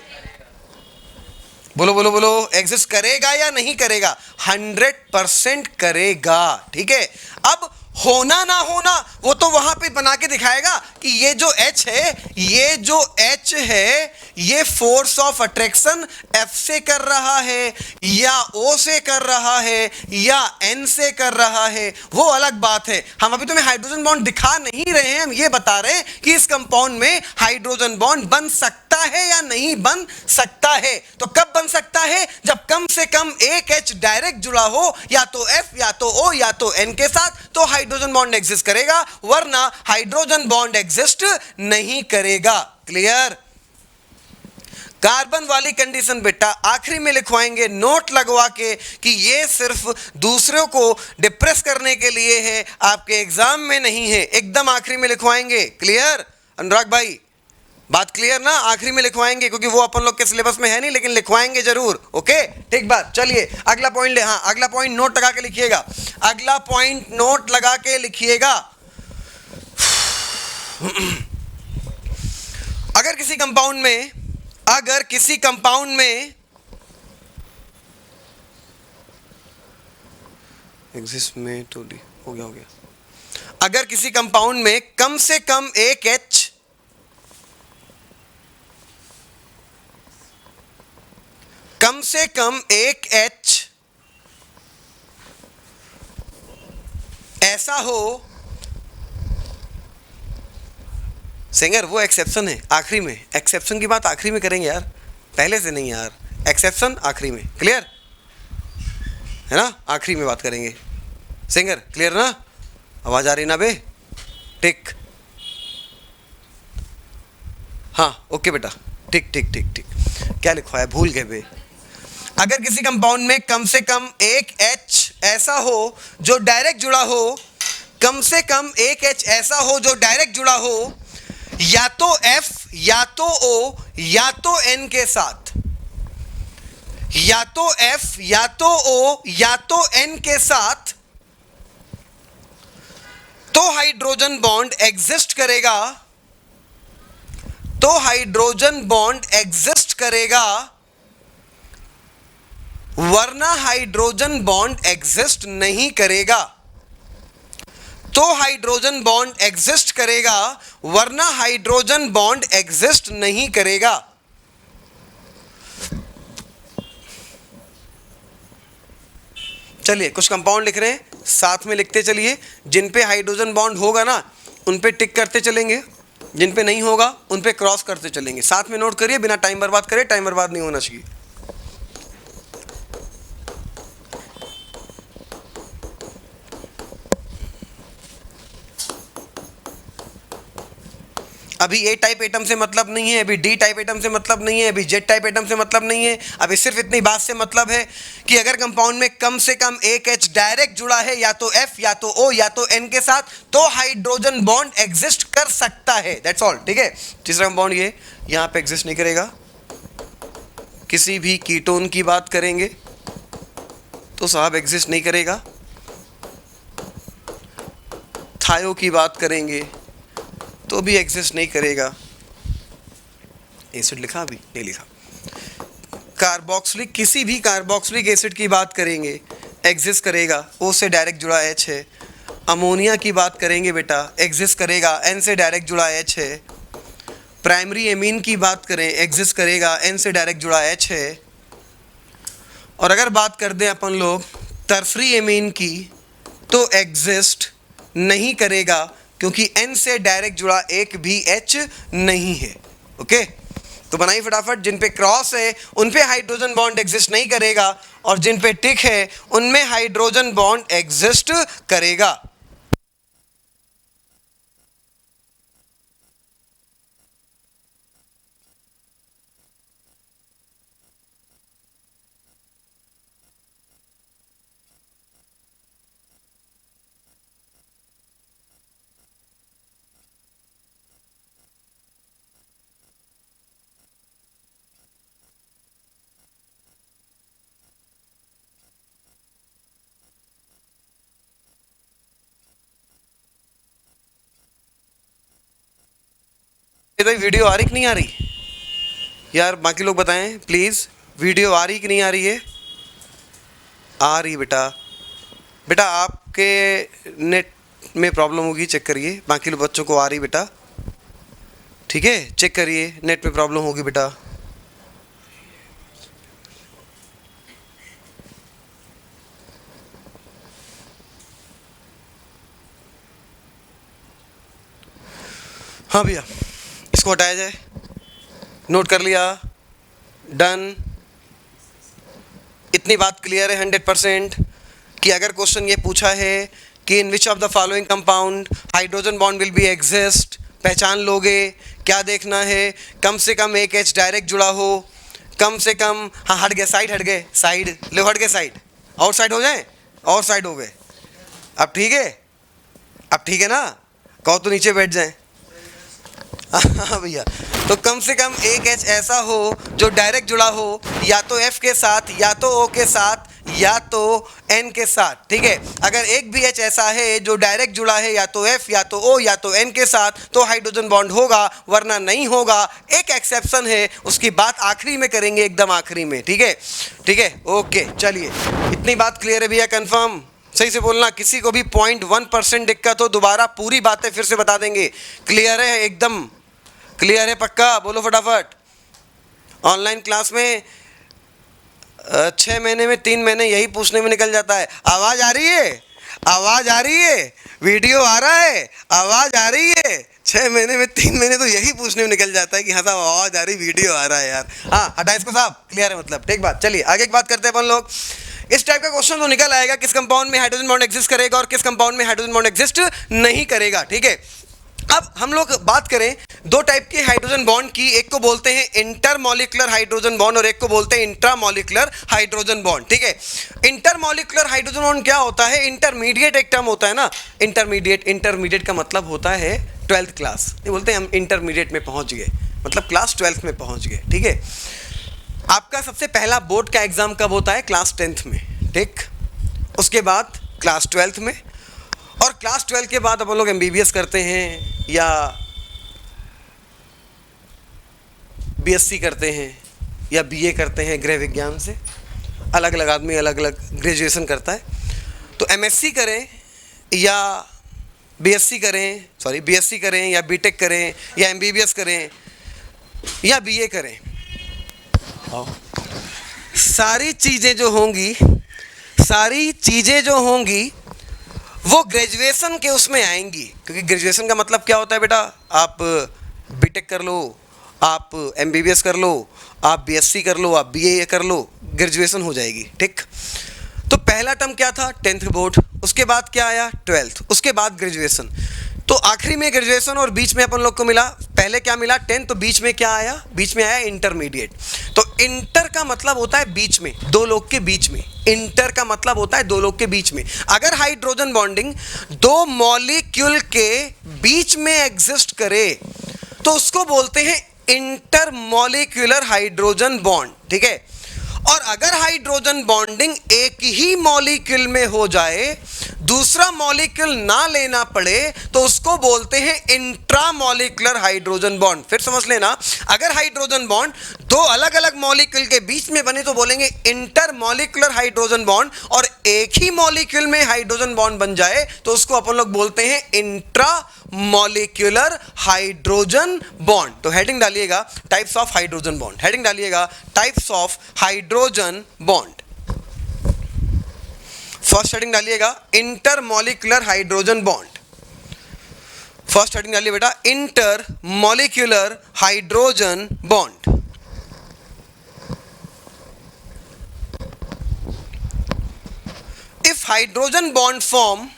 बोलो बोलो बोलो, एग्जिस्ट करेगा या नहीं करेगा? 100% करेगा। ठीक है, अब होना ना होना वो तो वहां पे बना के दिखाएगा कि ये जो H है, ये जो H है, ये फोर्स ऑफ अट्रैक्शन F से कर रहा है या O से कर रहा है या N से कर रहा है, वो अलग बात है। हम अभी तुम्हें हाइड्रोजन बॉन्ड दिखा नहीं रहे हैं, हम ये बता रहे हैं कि इस कंपाउंड में हाइड्रोजन बॉन्ड बन सकता है या नहीं बन सकता है। तो कब बन सकता है? जब कम से कम एक H डायरेक्ट जुड़ा हो या तो F या तो O या तो N के साथ, तो हाइड्रोजन बॉन्ड एग्जिस्ट करेगा, वरना हाइड्रोजन बॉन्ड एग्जिस्ट नहीं करेगा। क्लियर? कार्बन वाली कंडीशन बेटा आखिरी में लिखवाएंगे नोट लगवा के कि ये सिर्फ दूसरों को डिप्रेस करने के लिए है, आपके एग्जाम में नहीं है। एकदम आखिरी में लिखवाएंगे। क्लियर अनुराग भाई? बात क्लियर ना? आखिरी में लिखवाएंगे क्योंकि वो अपन लोग के सिलेबस में है नहीं, लेकिन लिखवाएंगे जरूर। ओके ठीक बात। चलिए अगला पॉइंट ले, हाँ अगला पॉइंट नोट लगा के लिखिएगा, अगला पॉइंट नोट लगा के लिखिएगा। अगर किसी कंपाउंड में एग्जिस्ट में तो हो गया, अगर किसी कंपाउंड में कम से कम एक H कम से कम एक H ऐसा हो, सिंगर वो एक्सेप्शन है आखिरी में, एक्सेप्शन की बात आखिरी में करेंगे यार, पहले से नहीं यार, एक्सेप्शन आखिरी में। क्लियर है ना? आखिरी में बात करेंगे। सिंगर क्लियर ना? आवाज आ रही ना बे? टिक, हाँ ओके बेटा, टिक टिक टिक टिक। क्या लिखवाया, भूल गए बे। अगर किसी कंपाउंड में कम से कम एक H ऐसा हो जो डायरेक्ट जुड़ा हो, कम से कम एक H ऐसा हो जो डायरेक्ट जुड़ा हो या तो F या तो O या तो N के साथ, या तो F या तो O या तो N के साथ, तो हाइड्रोजन बॉन्ड एग्जिस्ट करेगा, तो हाइड्रोजन बॉन्ड एग्जिस्ट करेगा, वरना हाइड्रोजन बॉन्ड एग्जिस्ट नहीं करेगा। तो हाइड्रोजन बॉन्ड एग्जिस्ट करेगा, वरना हाइड्रोजन बॉन्ड एग्जिस्ट नहीं करेगा। चलिए कुछ कंपाउंड लिख रहे हैं, साथ में लिखते चलिए। जिन पे हाइड्रोजन बॉन्ड होगा ना उन पे टिक करते चलेंगे, जिन पे नहीं होगा उन पे क्रॉस करते चलेंगे। साथ में नोट करिए, बिना टाइम बर्बाद करे, टाइम बर्बाद नहीं होना चाहिए। अभी ए टाइप एटम से मतलब नहीं है, अभी डी टाइप एटम से मतलब नहीं है, अभी जेड टाइप एटम से मतलब नहीं है। अभी सिर्फ इतनी बात से मतलब है कि अगर कंपाउंड में कम से कम एक H डायरेक्ट जुड़ा है या तो F या तो O या तो N के साथ, तो हाइड्रोजन बॉन्ड एग्जिस्ट कर सकता है। That's all. ठीक है, तीसरा कंपाउंड ये यहां पे एग्जिस्ट नहीं करेगा। किसी भी कीटोन की बात करेंगे तो साहब एग्जिस्ट नहीं करेगा। थायो की बात करेंगे तो भी एग्जिस्ट नहीं करेगा। एसिड लिखा, अभी नहीं लिखा। कार्बोक्सिलिक, किसी भी कार्बोक्सिलिक एसिड की बात करेंगे एग्जिस्ट करेगा, O से डायरेक्ट जुड़ा H है। अमोनिया की बात करेंगे बेटा एग्जिस्ट करेगा, N से डायरेक्ट जुड़ा H है। प्राइमरी एमीन की बात करें एग्जिस्ट करेगा, N से डायरेक्ट जुड़ा H है। और अगर बात कर दें अपन लोग टर्सरी एमीन की, तो एग्जिस्ट नहीं करेगा क्योंकि N से डायरेक्ट जुड़ा एक भी H नहीं है। ओके, तो बनाइए फटाफट। जिन पे क्रॉस है उन पे हाइड्रोजन बॉन्ड एग्जिस्ट नहीं करेगा, और जिन पे टिक है उनमें हाइड्रोजन बॉन्ड एग्जिस्ट करेगा। तो वीडियो आ रही कि नहीं आ रही यार? बाकी लोग बताएं प्लीज़, वीडियो आ रही कि नहीं आ रही है? आ रही बेटा। बेटा आपके नेट में प्रॉब्लम होगी, चेक करिए। बाकी लोग बच्चों को आ रही बेटा, ठीक है? चेक करिए, नेट में प्रॉब्लम होगी बेटा। हाँ भैया, इसको हटाया जाए। नोट कर लिया, डन। इतनी बात क्लियर है 100% कि अगर क्वेश्चन ये पूछा है कि in which of the following compound hydrogen bond will be exist, पहचान लोगे। क्या देखना है? कम से कम एक H डायरेक्ट जुड़ा हो, कम से कम। हाँ हट गए, साइड हट गए, साइड ले, हट गए साइड। और साइड हो जाए, और साइड हो गए। अब ठीक है, अब ठीक है ना? कहो तो नीचे बैठ जाए। हाँ भैया, तो कम से कम एक H ऐसा हो जो डायरेक्ट जुड़ा हो, या तो F के साथ, या तो O के साथ, या तो N के साथ, ठीक है? अगर एक भी H ऐसा है जो डायरेक्ट जुड़ा है या तो F, या तो O, या तो N के साथ, तो हाइड्रोजन बॉन्ड होगा, वरना नहीं होगा। एक एक्सेप्शन है, उसकी बात आखिरी में करेंगे, एकदम आखिरी में, ठीक है? ठीक है, ओके, चलिए। इतनी बात क्लियर है भैया? कंफर्म? सही से बोलना, किसी को भी 0.1% दिक्कत हो दोबारा पूरी बातें फिर से बता देंगे। क्लियर है? एकदम क्लियर है? पक्का बोलो फटाफट। ऑनलाइन क्लास में 6 महीने में 3 महीने यही पूछने में निकल जाता है। आवाज आ रही है? आवाज आ रही है? वीडियो आ रहा है? आवाज आ रही है? 6 महीने में 3 महीने तो यही पूछने में निकल जाता है कि हाँ साहब आवाज आ रही, वीडियो आ रहा है यार। हाँ हटा इसको साहब, क्लियर है मतलब, ठीक बात। चलिए आगे की बात करते हैं अपन लोग। इस टाइप का क्वेश्चन तो निकल आएगा, किस कंपाउंड में हाइड्रोजन बॉन्ड एग्जिस्ट करेगा और किस कंपाउंड में हाइड्रोजन बॉन्ड एग्जिस्ट नहीं करेगा, ठीक है? अब हम लोग बात करें दो टाइप के हाइड्रोजन बॉन्ड की। एक को बोलते हैं इंटरमॉलिक्यूलर हाइड्रोजन बॉन्ड और एक को बोलते हैं इंट्रामॉलिक्यूलर हाइड्रोजन बॉन्ड, ठीक है? इंटरमॉलिक्यूलर हाइड्रोजन बॉन्ड क्या होता है? इंटरमीडिएट एक टर्म होता है ना, इंटरमीडिएट। इंटरमीडिएट का मतलब होता है 12th क्लास। ये बोलते हैं हम इंटरमीडिएट में पहुंच गए, मतलब क्लास 12th में पहुंच गए, ठीक है? आपका सबसे पहला बोर्ड का एग्जाम कब होता है? क्लास 10th में, ठीक? उसके बाद क्लास 12th में, और क्लास 12 के बाद अपन लोग MBBS करते हैं या BSc करते हैं या BA करते हैं गृह विज्ञान से। अलग अलग आदमी अलग अलग ग्रेजुएशन करता है। तो MSc करें या BSc करें, सॉरी BSc करें या BTech करें या MBBS करें या BA करें, सारी चीज़ें जो होंगी वो ग्रेजुएशन के उसमें आएंगी। क्योंकि ग्रेजुएशन का मतलब क्या होता है बेटा? आप बीटेक कर लो, आप MBBS कर लो, आप BSc कर लो, आप BA कर लो, ग्रेजुएशन हो जाएगी, ठीक? तो पहला टर्म क्या था? 10th board. उसके बाद क्या आया? 12th। उसके बाद ग्रेजुएशन। तो आखिरी में ग्रेजुएशन और बीच में अपन लोग को मिला, पहले क्या मिला? 10th। तो बीच में क्या आया? बीच में आया इंटरमीडिएट। तो इंटर का मतलब होता है बीच में, दो लोग के बीच में। इंटर का मतलब होता है दो लोग के बीच में। अगर हाइड्रोजन बॉन्डिंग दो मॉलिक्यूल के बीच में एग्जिस्ट करे तो उसको बोलते हैं इंटरमॉलिक्यूलर हाइड्रोजन बॉन्ड, ठीक है? और अगर हाइड्रोजन बॉन्डिंग एक ही मॉलिक्यूल में हो जाए, दूसरा मॉलिक्यूल ना लेना पड़े, तो उसको बोलते हैं इंट्रामॉलिक्यूलर हाइड्रोजन बॉन्ड। फिर समझ लेना, अगर हाइड्रोजन बॉन्ड दो अलग अलग मॉलिक्यूल के बीच में बने तो बोलेंगे इंटरमॉलिक्यूलर हाइड्रोजन बॉन्ड, और एक ही मॉलिक्यूल में हाइड्रोजन बॉन्ड बन जाए तो उसको अपन लोग बोलते हैं इंट्रामॉलिक्यूलर हाइड्रोजन बॉन्ड। तो हेडिंग डालिएगा types of hydrogen bond, heading डालिएगा types of hydrogen bond. First heading डालिएगा intermolecular hydrogen bond. First heading डालिए बेटा intermolecular hydrogen bond. If hydrogen bond form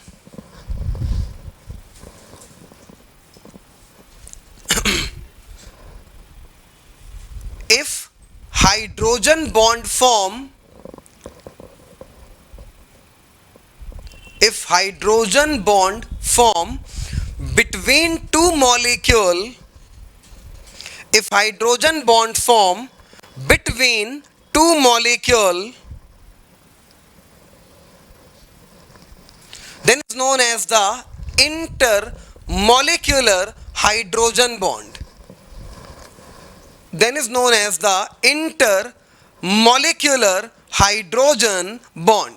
if hydrogen bond form between two molecule, if hydrogen bond form between two molecule, then is known as the intermolecular hydrogen bond. then is known as the intermolecular hydrogen bond.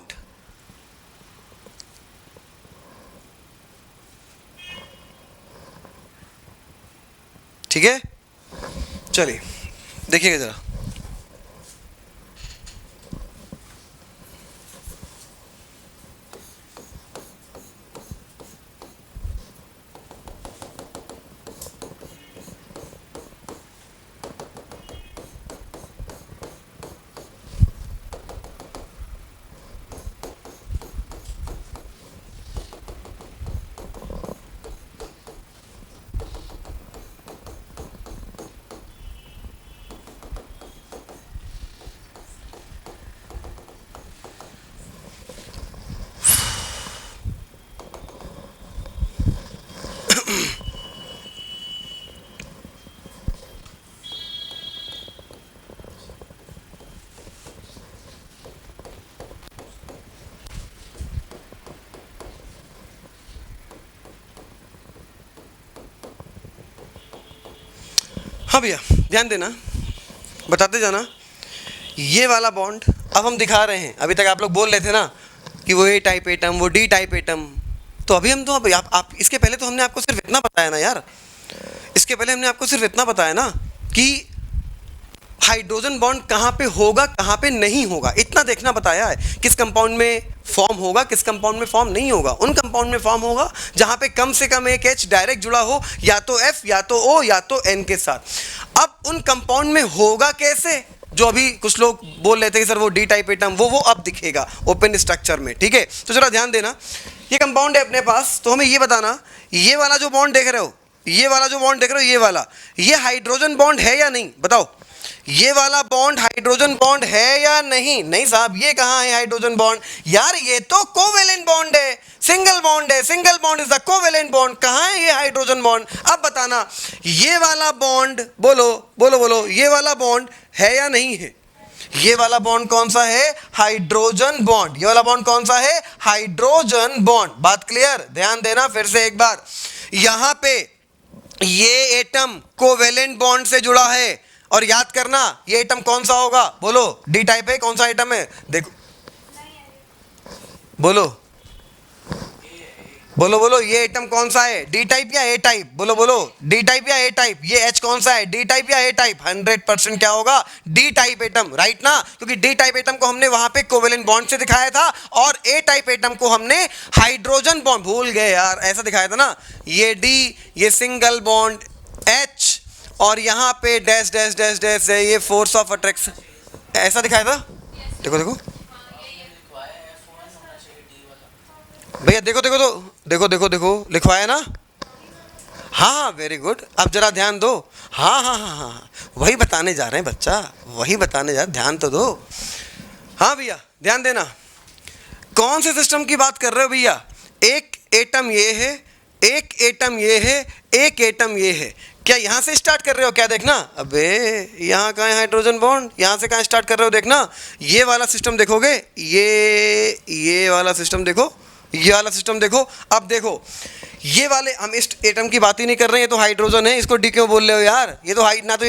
ठीक है, चलिए देखिएगा जरा। हाँ भैया ध्यान देना, बताते जाना। ये वाला बॉन्ड अब हम दिखा रहे हैं। अभी तक आप लोग बोल रहे थे ना कि वो ए टाइप एटम, वो डी टाइप एटम। तो अभी हम तो आप इसके पहले तो हमने आपको सिर्फ इतना बताया ना यार, इसके पहले हमने आपको सिर्फ इतना बताया ना कि हाइड्रोजन बॉन्ड कहाँ पे होगा कहाँ पे नहीं होगा, इतना देखना बताया है। किस कंपाउंड में फॉर्म होगा, किस कंपाउंड में फॉर्म नहीं होगा। उन कंपाउंड में फॉर्म होगा जहाँ पे कम से कम एक H डायरेक्ट जुड़ा हो, या तो F या तो O या तो N के साथ। अब उन कंपाउंड में होगा कैसे, जो अभी कुछ लोग बोल रहे थे कि सर वो डी टाइप एटम, वो अब दिखेगा ओपन स्ट्रक्चर में। ठीक है, तो जरा ध्यान देना। ये कंपाउंड है अपने पास, तो हमें ये बताना, ये वाला जो बॉन्ड देख रहे हो, ये वाला जो बॉन्ड देख रहे हो, ये वाला, ये हाइड्रोजन बॉन्ड है या नहीं, बताओ। ये वाला बॉन्ड हाइड्रोजन बॉन्ड है या नहीं? नहीं साहब, ये कहाँ है हाइड्रोजन बॉन्ड यार, ये तो कोवेलेंट बॉन्ड है, सिंगल बॉन्ड है। Single bond is the covalent bond. कहाँ है ये हाइड्रोजन बॉन्ड? अब बताना, ये वाला बॉन्ड, बोलो बोलो बोलो, ये वाला बॉन्ड है या नहीं है? ये वाला बॉन्ड कौन सा है? Hydrogen bond. ये वाला बॉन्ड कौन सा है? Hydrogen bond. बात क्लियर? ध्यान देना फिर से एक बार, यहां पे ये एटम कोवेलेंट बॉन्ड से जुड़ा है, और याद करना ये एटम कौन सा होगा, बोलो। डी टाइप है, कौन सा एटम है? देखो बोलो बोलो बोलो, ये एटम कौन सा है? डी टाइप या ए टाइप? बोलो बोलो, डी टाइप या ए टाइप? ये H कौन सा है? डी टाइप या ए टाइप? 100% क्या होगा? डी टाइप एटम, राइट ना? क्योंकि डी टाइप एटम को हमने वहां पे कोवेलेंट बॉन्ड से दिखाया था, और ए टाइप एटम को हमने हाइड्रोजन बॉन्ड, भूल गए यार, ऐसा दिखाया था ना, ये डी, ये सिंगल बॉन्ड H, और यहाँ पे डैश डैश डैश डैश है, ये फोर्स ऑफ अट्रैक्शन, ऐसा दिखाया था। देखो देखो भैया, देखो देखो तो, देखो देखो देखो, लिखवाया ना? हाँ वेरी गुड। अब जरा ध्यान दो। हाँ हाँ हाँ हाँ, वही बताने जा रहे हैं बच्चा, वही बताने जा रहे, ध्यान तो दो। हाँ भैया ध्यान देना, कौन से सिस्टम की बात कर रहे हो भैया? एक एटम ये है, एक एटम ये है, एक एटम ये है। क्या यहाँ से स्टार्ट कर रहे हो क्या? देखना, अबे यहाँ कहाँ है हाइड्रोजन बॉन्ड? यहाँ से कहाँ स्टार्ट कर रहे हो? देखना, ये वाला सिस्टम देखोगे, ये वाला सिस्टम देखो, ये वाला सिस्टम देखो। अब देखो, ये वाले, हम इस एटम की बात ही नहीं कर रहे हैं, ये तो हाइड्रोजन है, इसको डी क्यों बोल रहे हो यार? ये तो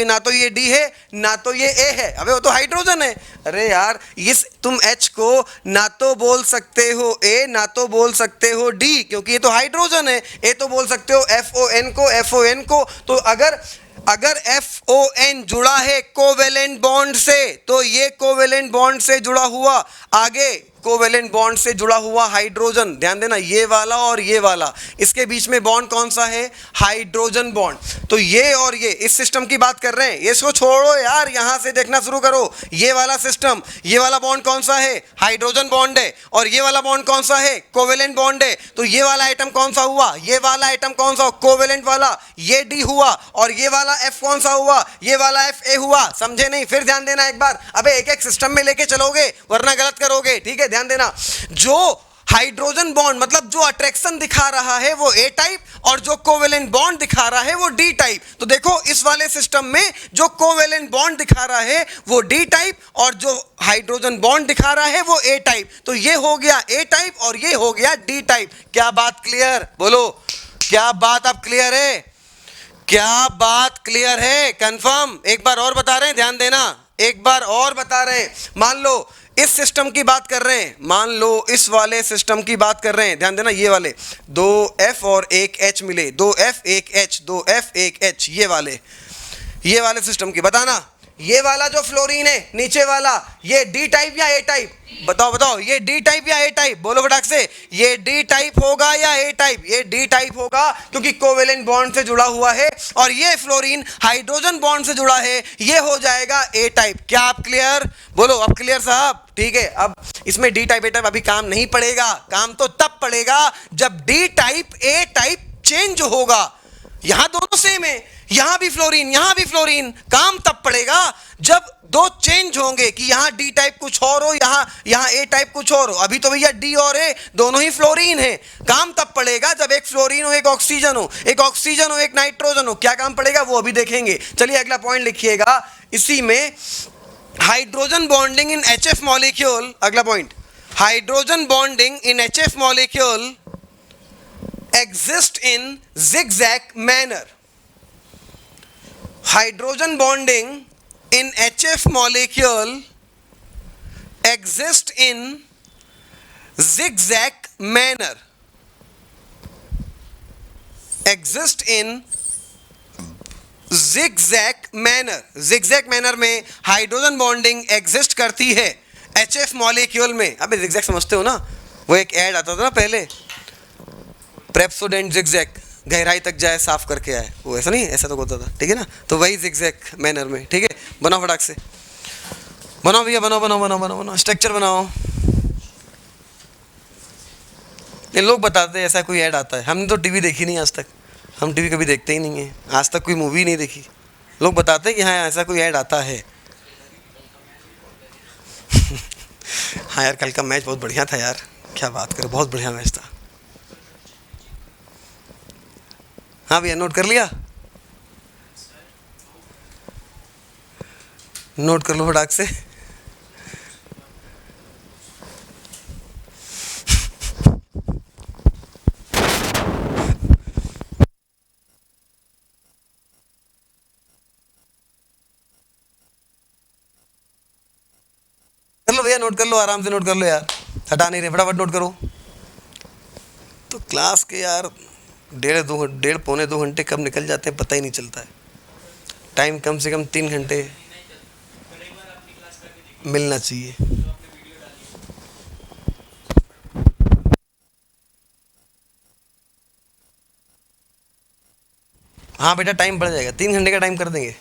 ना तो ये डी है, ना तो ये ए है, अबे वो तो हाइड्रोजन है। अरे यार, इस तुम H को ना तो बोल सकते हो ए, ना तो बोल सकते हो डी, क्योंकि ये तो हाइड्रोजन है। ए तो बोल सकते हो FON को। तो अगर FON जुड़ा है कोवेलेंट बॉन्ड से, तो ये कोवेलेंट बॉन्ड से जुड़ा हुआ, आगे कोवेलेंट बॉन्ड से जुड़ा हुआ हाइड्रोजन, ध्यान देना, ये वाला और ये वाला, इसके बीच में बॉन्ड कौन सा है? Hydrogen bond. तो ये और ये इस सिस्टम की बात कर रहे हैं, इसको छोड़ो यार, यहां से देखना शुरू करो। ये वाला सिस्टम, ये वाला बॉन्ड कौन सा है? हाइड्रोजन बॉन्ड है, और ये वाला बॉन्ड कौन सा है? कोवेलेंट बॉन्ड है। तो ये वाला आइटम कौन सा हुआ? ये वाला आइटम कौन सा? कोवेलेंट वाला, ये डी हुआ, और ये वाला F कौन सा हुआ? ये वाला FA हुआ। समझे नहीं? फिर ध्यान देना एक बार, अबे एक एक सिस्टम में लेके चलोगे वरना गलत करोगे, ठीक है? ध्यान देना, जो हाइड्रोजन बॉन्ड मतलब जो अट्रैक्शन दिखा रहा है वो ए टाइप, और जो कोवेलेंट बॉन्ड दिखा रहा है वो डी टाइप। तो देखो, इस वाले सिस्टम में जो कोवेलेंट बॉन्ड दिखा रहा है वो डी टाइप, और जो हाइड्रोजन बॉन्ड दिखा रहा है वो ए टाइप। तो ये हो गया ए टाइप और ये हो गया डी टाइप। क्या बात क्लियर? बोलो, क्या बात अब क्लियर है? क्या बात क्लियर है? कंफर्म? एक बार और बता रहे हैं, ध्यान देना, एक बार और बता रहे हैं। मान लो इस सिस्टम की बात कर रहे हैं, मान लो इस वाले सिस्टम की बात कर रहे हैं, ध्यान देना, ये वाले 2F और 1H मिले, 2F 1H, 2F 1H, ये वाले सिस्टम की बताना। ये वाला जो फ्लोरीन है नीचे वाला, ये डी टाइप या ए टाइप? बताओ बताओ, ये डी टाइप या ए टाइप? बोलो फटाक से, ये डी टाइप होगा या ए टाइप? ये डी टाइप होगा, क्योंकि कोवेलेंट बॉन्ड से जुड़ा हुआ है, और ये फ्लोरीन हाइड्रोजन बॉन्ड से जुड़ा है, ये हो जाएगा ए टाइप। क्या आप क्लियर? बोलो अब क्लियर साहब? ठीक है, अब इसमें डी टाइप ए टाइप अभी काम नहीं पड़ेगा, काम तो तब पड़ेगा जब D type A type change होगा। यहां दोनों सेम है, यहां भी फ्लोरीन, यहां भी फ्लोरीन, काम तब पड़ेगा जब दो चेंज होंगे कि यहां डी टाइप कुछ और हो, यहां ए टाइप कुछ और हो। अभी तो भैया डी और ए दोनों ही फ्लोरीन है। काम तब पड़ेगा जब एक फ्लोरीन हो, एक ऑक्सीजन हो, एक ऑक्सीजन हो, एक नाइट्रोजन हो। क्या काम पड़ेगा वो अभी देखेंगे। चलिए अगला पॉइंट लिखिएगा इसी में, hydrogen bonding in HF molecule. अगला point, hydrogen bonding in HF molecule exist in zigzag manner. Hydrogen bonding in HF molecule exist in zigzag manner. Exist in zigzag manner. zigzag manner में hydrogen bonding exist करती है HF molecule में। अबे zigzag समझते हो ना, वो एक ऐड आता था ना पहले, प्रेप्सोडेंट जिगजैग, गहराई तक जाए साफ करके आए, वो ऐसा नहीं, ऐसा तो होता था, ठीक है ना? तो वही जिगजैग मैनर में, ठीक है। बनाओ फटाक से, बनाओ भैया, बनाओ बनाओ बनाओ बनाओ बनाओ, स्ट्रक्चर बनाओ। ये लोग बताते हैं ऐसा कोई ऐड आता है, हमने तो टीवी देखी नहीं आज तक, हम टीवी कभी देखते ही नहीं है, आज तक कोई मूवी नहीं देखी। लोग बताते हैं कि हाँ ऐसा कोई ऐड आता है। हाँ यार, कल का मैच बहुत बढ़िया था यार, क्या बात करें, बहुत बढ़िया मैच था। हाँ भैया, नोट कर लिया? नोट कर लो फटाक से। कर लो भैया, नोट कर लो, आराम से नोट कर लो यार, हटा नहीं रहे, फटाफट नोट करो। तो क्लास के यार डेढ़ पौने 2 घंटे कब निकल जाते हैं पता ही नहीं चलता है। टाइम कम से कम 3 घंटे मिलना चाहिए। हाँ बेटा, टाइम बढ़ जाएगा, 3 घंटे का टाइम कर देंगे।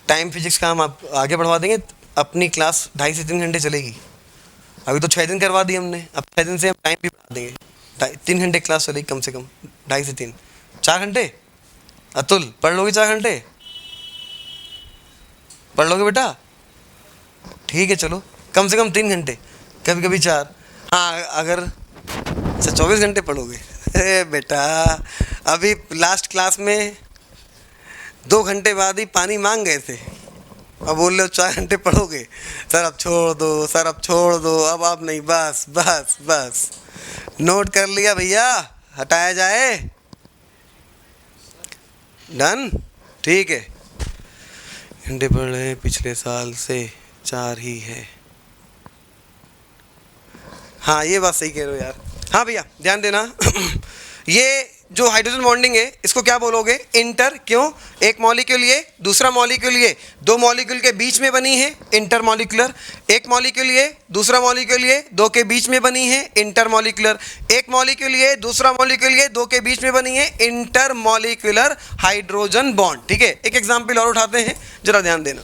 टाइम फिजिक्स का हम आप आगे बढ़वा देंगे, अपनी क्लास 2.5 से 3 घंटे चलेगी। अभी तो 6 दिन करवा दी हमने, अब 6 दिन से हम टाइम भी बढ़ा देंगे, 3 घंटे क्लास चलेगी कम से कम, 2.5 से 3, 4 घंटे। अतुल पढ़ लोगे 4 घंटे? पढ़ लोगे बेटा? ठीक है, चलो कम से कम 3 घंटे, कभी कभी 4। हाँ अगर अच्छा 24 घंटे पढ़ोगे? अरे बेटा, अभी लास्ट क्लास में 2 घंटे बाद ही पानी मांग गए थे, अब बोल रहे हो 4 घंटे पढ़ोगे? सर अब छोड़ दो, सर अब छोड़ दो, अब आप नहीं, बस बस बस। नोट कर लिया भैया, हटाया जाए? डन, ठीक है। घंटे पढ़ रहे हैं पिछले साल से 4 ही है। हाँ ये बात सही कह रहे हो यार। हाँ भैया ध्यान देना। ये जो हाइड्रोजन बॉन्डिंग है इसको क्या बोलोगे? इंटर। क्यों? एक मॉलिक्यूल ये, दूसरा मॉलिक्यूल ये, 2 मॉलिक्यूल के बीच में बनी है, इंटर मॉलिक्यूलर। एक मॉलिक्यूल ये, दूसरा मॉलिक्यूल ये, 2 के बीच में बनी है, इंटर मॉलिक्यूलर। एक मॉलिक्यूल ये, दूसरा मॉलिक्यूल ये, 2 के बीच में बनी है, इंटर मॉलिक्यूलर हाइड्रोजन बॉन्ड। ठीक है, एक एग्जाम्पल और उठाते हैं, जरा ध्यान देना।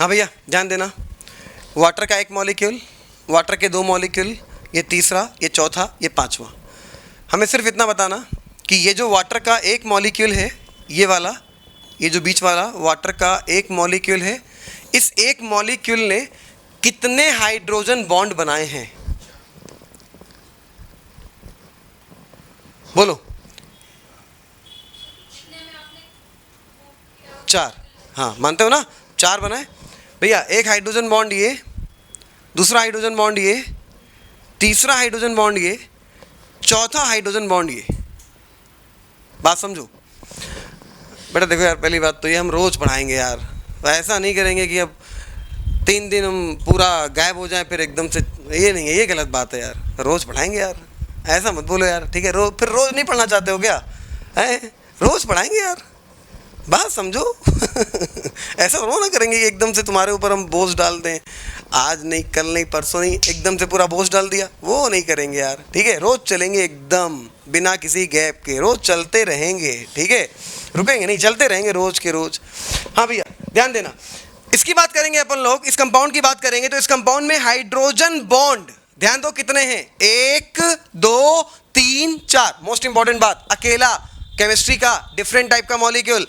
हाँ भैया ध्यान देना, वाटर का एक मॉलिक्यूल, वाटर के दो मॉलिक्यूल, ये तीसरा, ये चौथा, ये पांचवा। हमें सिर्फ इतना बताना कि ये जो वाटर का एक मॉलिक्यूल है, ये वाला, ये जो बीच वाला वाटर का एक मॉलिक्यूल है, इस एक मॉलिक्यूल ने कितने हाइड्रोजन बॉन्ड बनाए हैं? बोलो। 4। हाँ मानते हो ना, 4 बनाए भैया। एक हाइड्रोजन बॉन्ड ये, दूसरा हाइड्रोजन बॉन्ड ये, तीसरा हाइड्रोजन बॉन्ड ये, चौथा हाइड्रोजन बॉन्ड ये। बात समझो बेटा। देखो यार, पहली बात तो ये हम रोज पढ़ाएंगे यार, ऐसा नहीं करेंगे कि अब 3 दिन हम पूरा गायब हो जाए फिर एकदम से, ये नहीं है, ये गलत बात है यार। रोज पढ़ाएंगे यार, ऐसा मत बोलो यार, ठीक है? फिर रोज नहीं पढ़ना चाहते हो क्या? है रोज पढ़ाएंगे यार, बात समझो। ऐसा थोड़ा ना करेंगे कि एकदम से तुम्हारे ऊपर हम बोझ डाल दें, आज नहीं कल नहीं परसों नहीं, एकदम से पूरा बोझ डाल दिया, वो नहीं करेंगे यार, ठीक है? रोज चलेंगे एकदम बिना किसी गैप के, रोज चलते रहेंगे, ठीक है? रुकेंगे नहीं, चलते रहेंगे रोज के रोज। हाँ भैया ध्यान देना, इसकी बात करेंगे अपन लोग, इस कंपाउंड की बात करेंगे। तो इस कंपाउंड में हाइड्रोजन बॉन्ड ध्यान दो कितने हैं, 1 2 3 4। मोस्ट इंपॉर्टेंट बात, अकेला केमिस्ट्री का डिफरेंट टाइप का मॉलिक्यूल,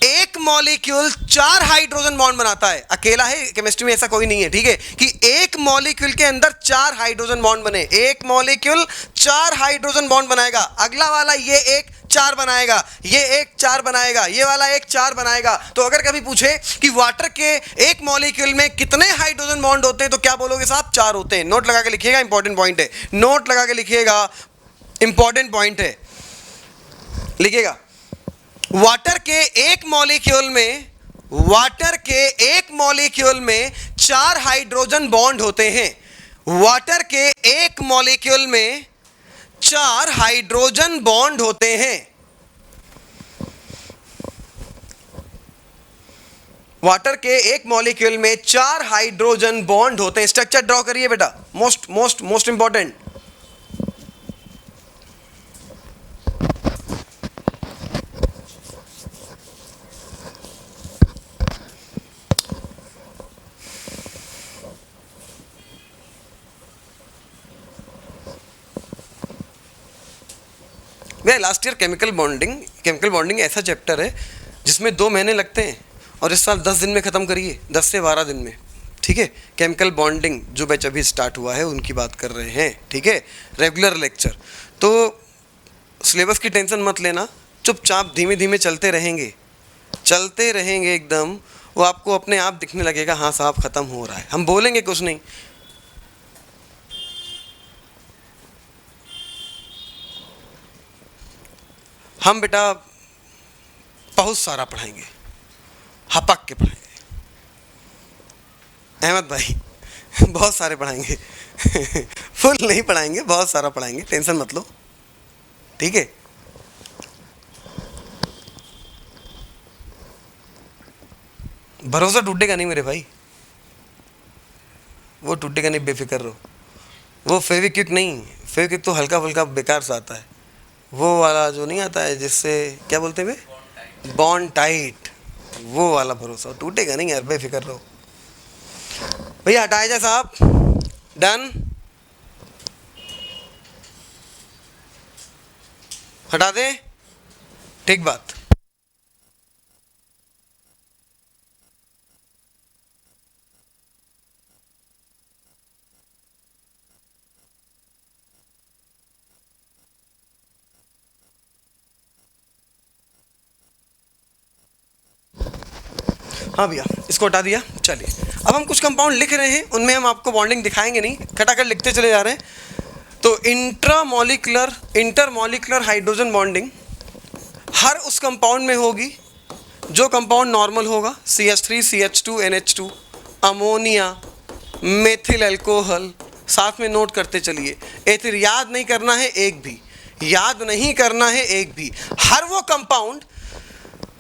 एक मॉलिक्यूल 4 हाइड्रोजन बॉन्ड बनाता है। अकेला है, केमिस्ट्री में ऐसा कोई नहीं है, ठीक है? कि एक मॉलिक्यूल के अंदर 4 हाइड्रोजन बॉन्ड बने, एक मॉलिक्यूल 4 हाइड्रोजन बॉन्ड बनाएगा। अगला वाला ये एक 4 बनाएगा, ये एक 4 बनाएगा, ये वाला एक 4 बनाएगा। तो अगर कभी पूछे कि वाटर के एक मॉलिक्यूल में कितने हाइड्रोजन बॉन्ड होते हैं, तो क्या बोलोगे साहब? 4 होते हैं। नोट लगा के लिखिएगा, इंपॉर्टेंट पॉइंट है, नोट लगा के लिखिएगा, इंपॉर्टेंट पॉइंट है, लिखिएगा। वाटर के एक मॉलिक्यूल में, वाटर के एक मॉलिक्यूल में 4 हाइड्रोजन बॉन्ड होते हैं। वाटर के एक मॉलिक्यूल में 4 हाइड्रोजन बॉन्ड होते हैं। वाटर के एक मॉलिक्यूल में 4 हाइड्रोजन बॉन्ड होते हैं। स्ट्रक्चर ड्रॉ करिए बेटा, मोस्ट मोस्ट मोस्ट इंपॉर्टेंट। भैया लास्ट ईयर केमिकल बॉन्डिंग ऐसा चैप्टर है जिसमें 2 महीने लगते हैं, और इस साल 10 दिन में ख़त्म करिए, 10 से 12 दिन में, ठीक है? केमिकल बॉन्डिंग जो बैच अभी स्टार्ट हुआ है उनकी बात कर रहे हैं, ठीक है? Regular lecture. तो सिलेबस की टेंशन मत लेना, चुपचाप धीमे धीमे चलते रहेंगे एकदम, वो आपको अपने आप दिखने लगेगा, हाँ साहब ख़त्म हो रहा है। हम बोलेंगे कुछ नहीं, हम बेटा बहुत सारा पढ़ाएंगे, हपक के पढ़ाएंगे अहमद भाई, बहुत सारे पढ़ाएंगे। फुल नहीं पढ़ाएंगे, बहुत सारा पढ़ाएंगे, टेंशन मत लो, ठीक है? भरोसा टूटेगा नहीं मेरे भाई, वो टूटेगा नहीं, बेफिक्र रहो। वो फेविक्विक नहीं, फेविक्विक तो हल्का फुल्का बेकार सा आता है, वो वाला जो नहीं आता है जिससे क्या बोलते हैं, बॉन्ड टाइट, वो वाला भरोसा, टूटेगा नहीं यार, बेफिक्र रहो। भैया हटाए जाए साहब, डन, हटा दें, ठीक बात। हाँ भैया इसको हटा दिया। चलिए अब हम कुछ कंपाउंड लिख रहे हैं, उनमें हम आपको बॉन्डिंग दिखाएंगे नहीं, खटाखट लिखते चले जा रहे हैं। तो इंटरमॉलिकुलर हाइड्रोजन बॉन्डिंग हर उस कंपाउंड में होगी जो कंपाउंड नॉर्मल होगा, CH3 CH2 NH2, ammonia, methyl alcohol, साथ में नोट करते चलिए। एथिल याद नहीं करना है एक भी, याद नहीं करना है एक भी। हर वो कंपाउंड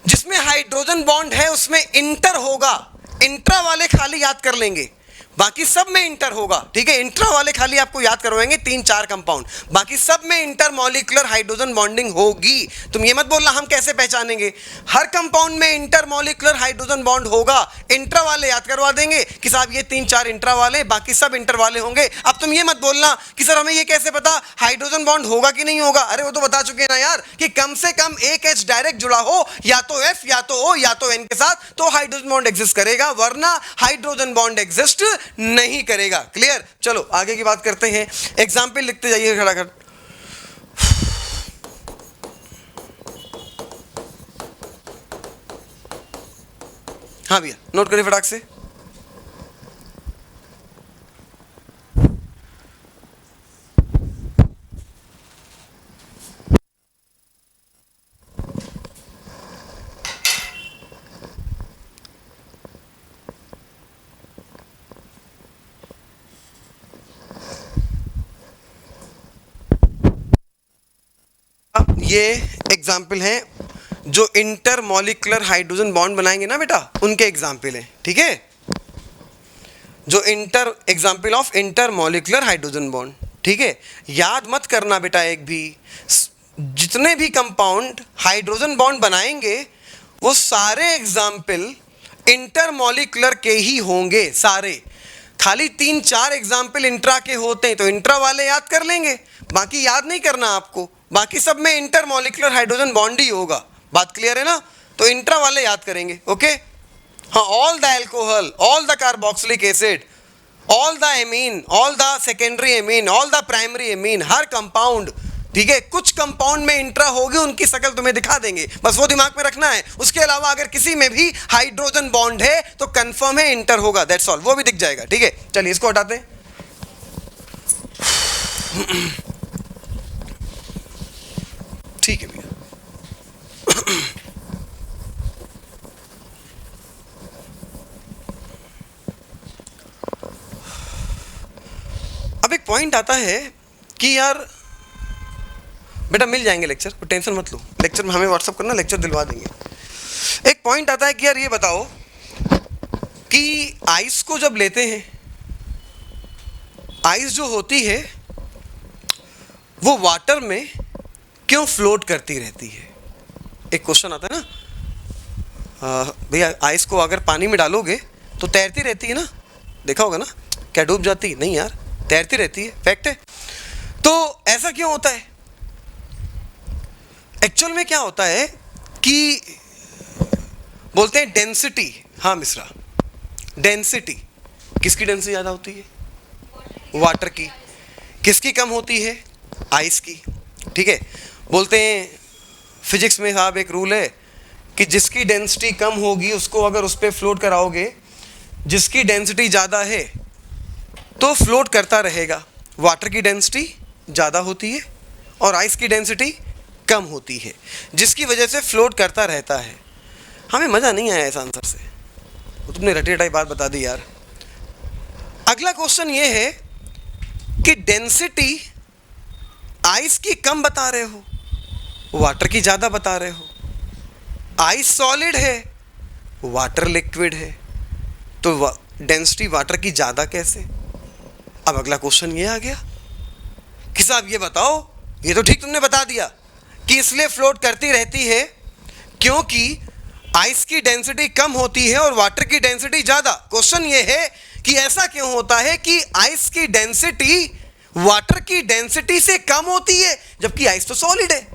जिसमें हाइड्रोजन बॉन्ड है उसमें इंटर होगा, इंट्रा वाले खाली याद कर लेंगे, बाकी सब में इंटर होगा, ठीक है। इंट्रा वाले खाली आपको याद करवाएंगे 3-4 कंपाउंड, बाकी सब में इंटरमॉलिक्यूलर हाइड्रोजन बॉन्डिंग होगी। तुम ये मत बोलना हम कैसे पहचानेंगे, हर कंपाउंड में इंटरमॉलिक्यूलर हाइड्रोजन बॉन्ड होगा। इंट्रा वाले याद करवा देंगे कि साहब ये 3-4 इंट्रा वाले, बाकी सब इंटर वाले होंगे। अब तुम ये मत बोलना कि सर हमें ये कैसे पता हाइड्रोजन बॉन्ड होगा कि नहीं होगा। अरे वो तो बता चुके ना यार कि कम से कम एक H डायरेक्ट जुड़ा हो, या तो F या तो O या तो N के साथ, तो हाइड्रोजन बॉन्ड एग्जिस्ट करेगा, वरना हाइड्रोजन बॉन्ड एग्जिस्ट नहीं करेगा। क्लियर। चलो आगे की बात करते हैं, एग्जाम्पल लिखते जाइए खड़ा कर। हाँ भैया नोट करिए फटाक से। ये एग्जाम्पल हैं जो इंटरमॉलिक्यूलर हाइड्रोजन बॉन्ड बनाएंगे ना बेटा, उनके एग्जाम्पल हैं, ठीक है। जो example of intermolecular hydrogen bond, ठीक है। याद मत करना बेटा एक भी, जितने भी कंपाउंड हाइड्रोजन बॉन्ड बनाएंगे वो सारे एग्जाम्पल इंटरमॉलिक्यूलर के ही होंगे सारे। खाली 3-4 एग्जाम्पल इंट्रा के होते हैं तो इंट्रा वाले याद कर लेंगे, बाकी याद नहीं करना आपको। बाकी सब में इंटरमॉलिक्यूलर हाइड्रोजन बॉन्ड ही होगा। बात क्लियर है ना, तो इंट्रा वाले याद करेंगे। ओके हाँ, all the alcohol, all the carboxylic acid, all the amine, all the secondary amine, all the primary amine, her compound, ठीक है। कुछ कंपाउंड में इंट्रा होगी, उनकी शक्ल तुम्हें दिखा देंगे, बस वो दिमाग में रखना है। उसके अलावा अगर किसी में भी हाइड्रोजन बॉन्ड है तो कंफर्म है इंटर होगा, दैट्स ऑल, वो भी दिख जाएगा, ठीक है। चलिए इसको हटाते हैं। ठीक है भैया। अब एक पॉइंट आता है कि यार बेटा मिल जाएंगे लेक्चर, तो टेंशन मत लो, लेक्चर में हमें व्हाट्सअप करना, लेक्चर दिलवा देंगे। एक पॉइंट आता है कि यार ये बताओ कि आइस को जब लेते हैं, आइस जो होती है वो वाटर में क्यों फ्लोट करती रहती है। एक क्वेश्चन आता है ना भैया, आइस को अगर पानी में डालोगे तो तैरती रहती है ना, देखा होगा ना, क्या डूब जाती? नहीं यार, तैरती रहती है, फैक्ट है। तो ऐसा क्यों होता है? एक्चुअल में क्या होता है कि बोलते हैं डेंसिटी, हाँ मिश्रा, डेंसिटी, किसकी डेंसिटी ज़्यादा होती है? वाटर की। किसकी कम होती है? आइस की, ठीक है। बोलते हैं फिजिक्स में साहब एक रूल है कि जिसकी डेंसिटी कम होगी उसको अगर उस पर फ्लोट कराओगे, जिसकी डेंसिटी ज़्यादा है तो फ्लोट करता रहेगा। वाटर की डेंसिटी ज़्यादा होती है और आइस की डेंसिटी कम होती है, जिसकी वजह से फ्लोट करता रहता है। हमें मज़ा नहीं आया इस आंसर से, वो तुमने रटी रटाई बात बता दी यार। अगला क्वेश्चन ये है कि डेंसिटी आइस की कम बता रहे हो, वाटर की ज़्यादा बता रहे हो। आइस सॉलिड है, वाटर लिक्विड है, तो डेंसिटी वाटर की ज़्यादा कैसे? अब अगला क्वेश्चन ये आ गया कि साहब ये बताओ, ये तो ठीक तुमने बता दिया कि इसलिए फ्लोट करती रहती है क्योंकि आइस की डेंसिटी कम होती है और वाटर की डेंसिटी ज़्यादा। क्वेश्चन ये है कि ऐसा क्यों होता है कि आइस की डेंसिटी वाटर की डेंसिटी से कम होती है, जबकि आइस तो सॉलिड है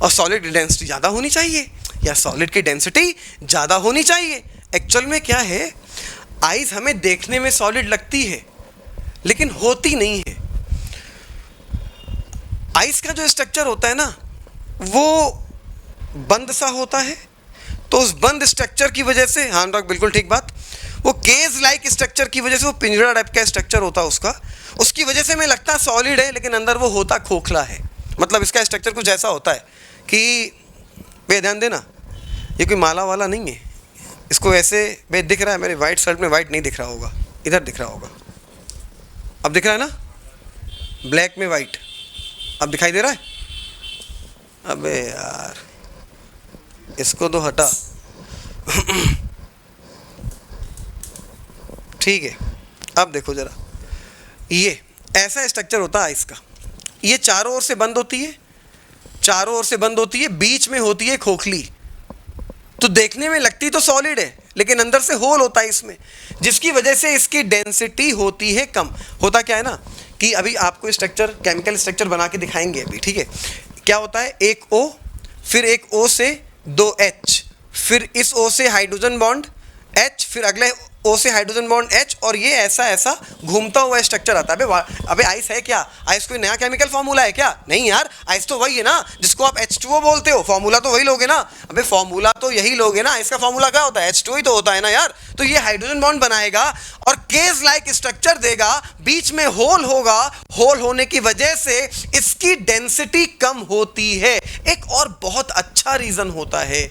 और सॉलिड की डेंसिटी ज़्यादा होनी चाहिए, या सॉलिड की डेंसिटी ज़्यादा होनी चाहिए। एक्चुअल में क्या है, आइस हमें देखने में सॉलिड लगती है लेकिन होती नहीं है। आइस का जो स्ट्रक्चर होता है ना वो बंद सा होता है, तो उस बंद स्ट्रक्चर की वजह से, हाँ अनुराग बिल्कुल ठीक बात, वो केज लाइक स्ट्रक्चर की वजह से, वो पिंजरा टाइप का स्ट्रक्चर होता है उसका, उसकी वजह से हमें लगता है सॉलिड है लेकिन अंदर वो होता खोखला है। मतलब इसका स्ट्रक्चर कुछ ऐसा होता है कि बे ध्यान देना, ये कोई माला वाला नहीं है, इसको ऐसे बे दिख रहा है, मेरे वाइट शर्ट में वाइट नहीं दिख रहा होगा, इधर दिख रहा होगा, अब दिख रहा है ना, ब्लैक में वाइट, अब दिखाई दे रहा है? अबे यार इसको तो हटा। ठीक है अब देखो जरा, ये ऐसा स्ट्रक्चर होता है आइस का, ये चारों ओर से बंद होती है, चारों ओर से बंद होती है, बीच में होती है खोखली, तो देखने में लगती तो सॉलिड है लेकिन अंदर से होल होता है इसमें, जिसकी वजह से इसकी डेंसिटी होती है कम। होता क्या है ना कि अभी आपको स्ट्रक्चर, केमिकल स्ट्रक्चर बना के दिखाएंगे अभी, ठीक है। क्या होता है, एक O, फिर एक O से 2 H, फिर इस O से हाइड्रोजन बॉन्ड H, फिर अगले O से हाइड्रोजन बॉन्ड H, और ये ऐसा ऐसा घूमता हुआ स्ट्रक्चर आता है। अबे आइस है क्या? आइस कोई नया केमिकल फॉर्मूला है क्या? नहीं यार, आइस तो वही है ना जिसको आप H2O बोलते हो, फॉर्मूला तो वही लोगे ना। अबे फॉर्मूला तो यही लोगे ना, इसका फॉर्मूला क्या होता है? H2O ही तो होता है ना यार। तो ये हाइड्रोजन बॉन्ड बनाएगा और केज लाइक स्ट्रक्चर देगा, बीच में होल होगा, होल होने की वजह से इसकी डेंसिटी कम होती है। एक और बहुत अच्छा रीजन होता है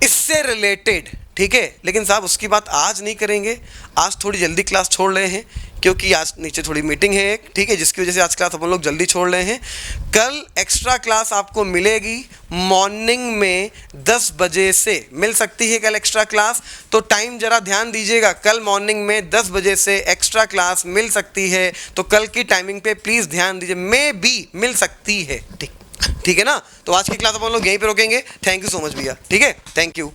इससे रिलेटेड, ठीक है। लेकिन साहब उसकी बात आज नहीं करेंगे, आज थोड़ी जल्दी क्लास छोड़ रहे हैं क्योंकि आज नीचे थोड़ी मीटिंग है एक, ठीक है, जिसकी वजह से आज क्लास अपन लोग जल्दी छोड़ रहे हैं। कल एक्स्ट्रा क्लास आपको मिलेगी मॉर्निंग में 10 बजे से मिल सकती है कल एक्स्ट्रा क्लास, तो टाइम जरा ध्यान दीजिएगा। कल मॉर्निंग में 10 बजे से एक्स्ट्रा क्लास मिल सकती है, तो कल की टाइमिंग पे प्लीज़ ध्यान दीजिए, मे बी मिल सकती है, ठीक है ना। तो आज की क्लास अपन लोग यहीं पे रोकेंगे। थैंक यू सो मच भैया, ठीक है, थैंक यू।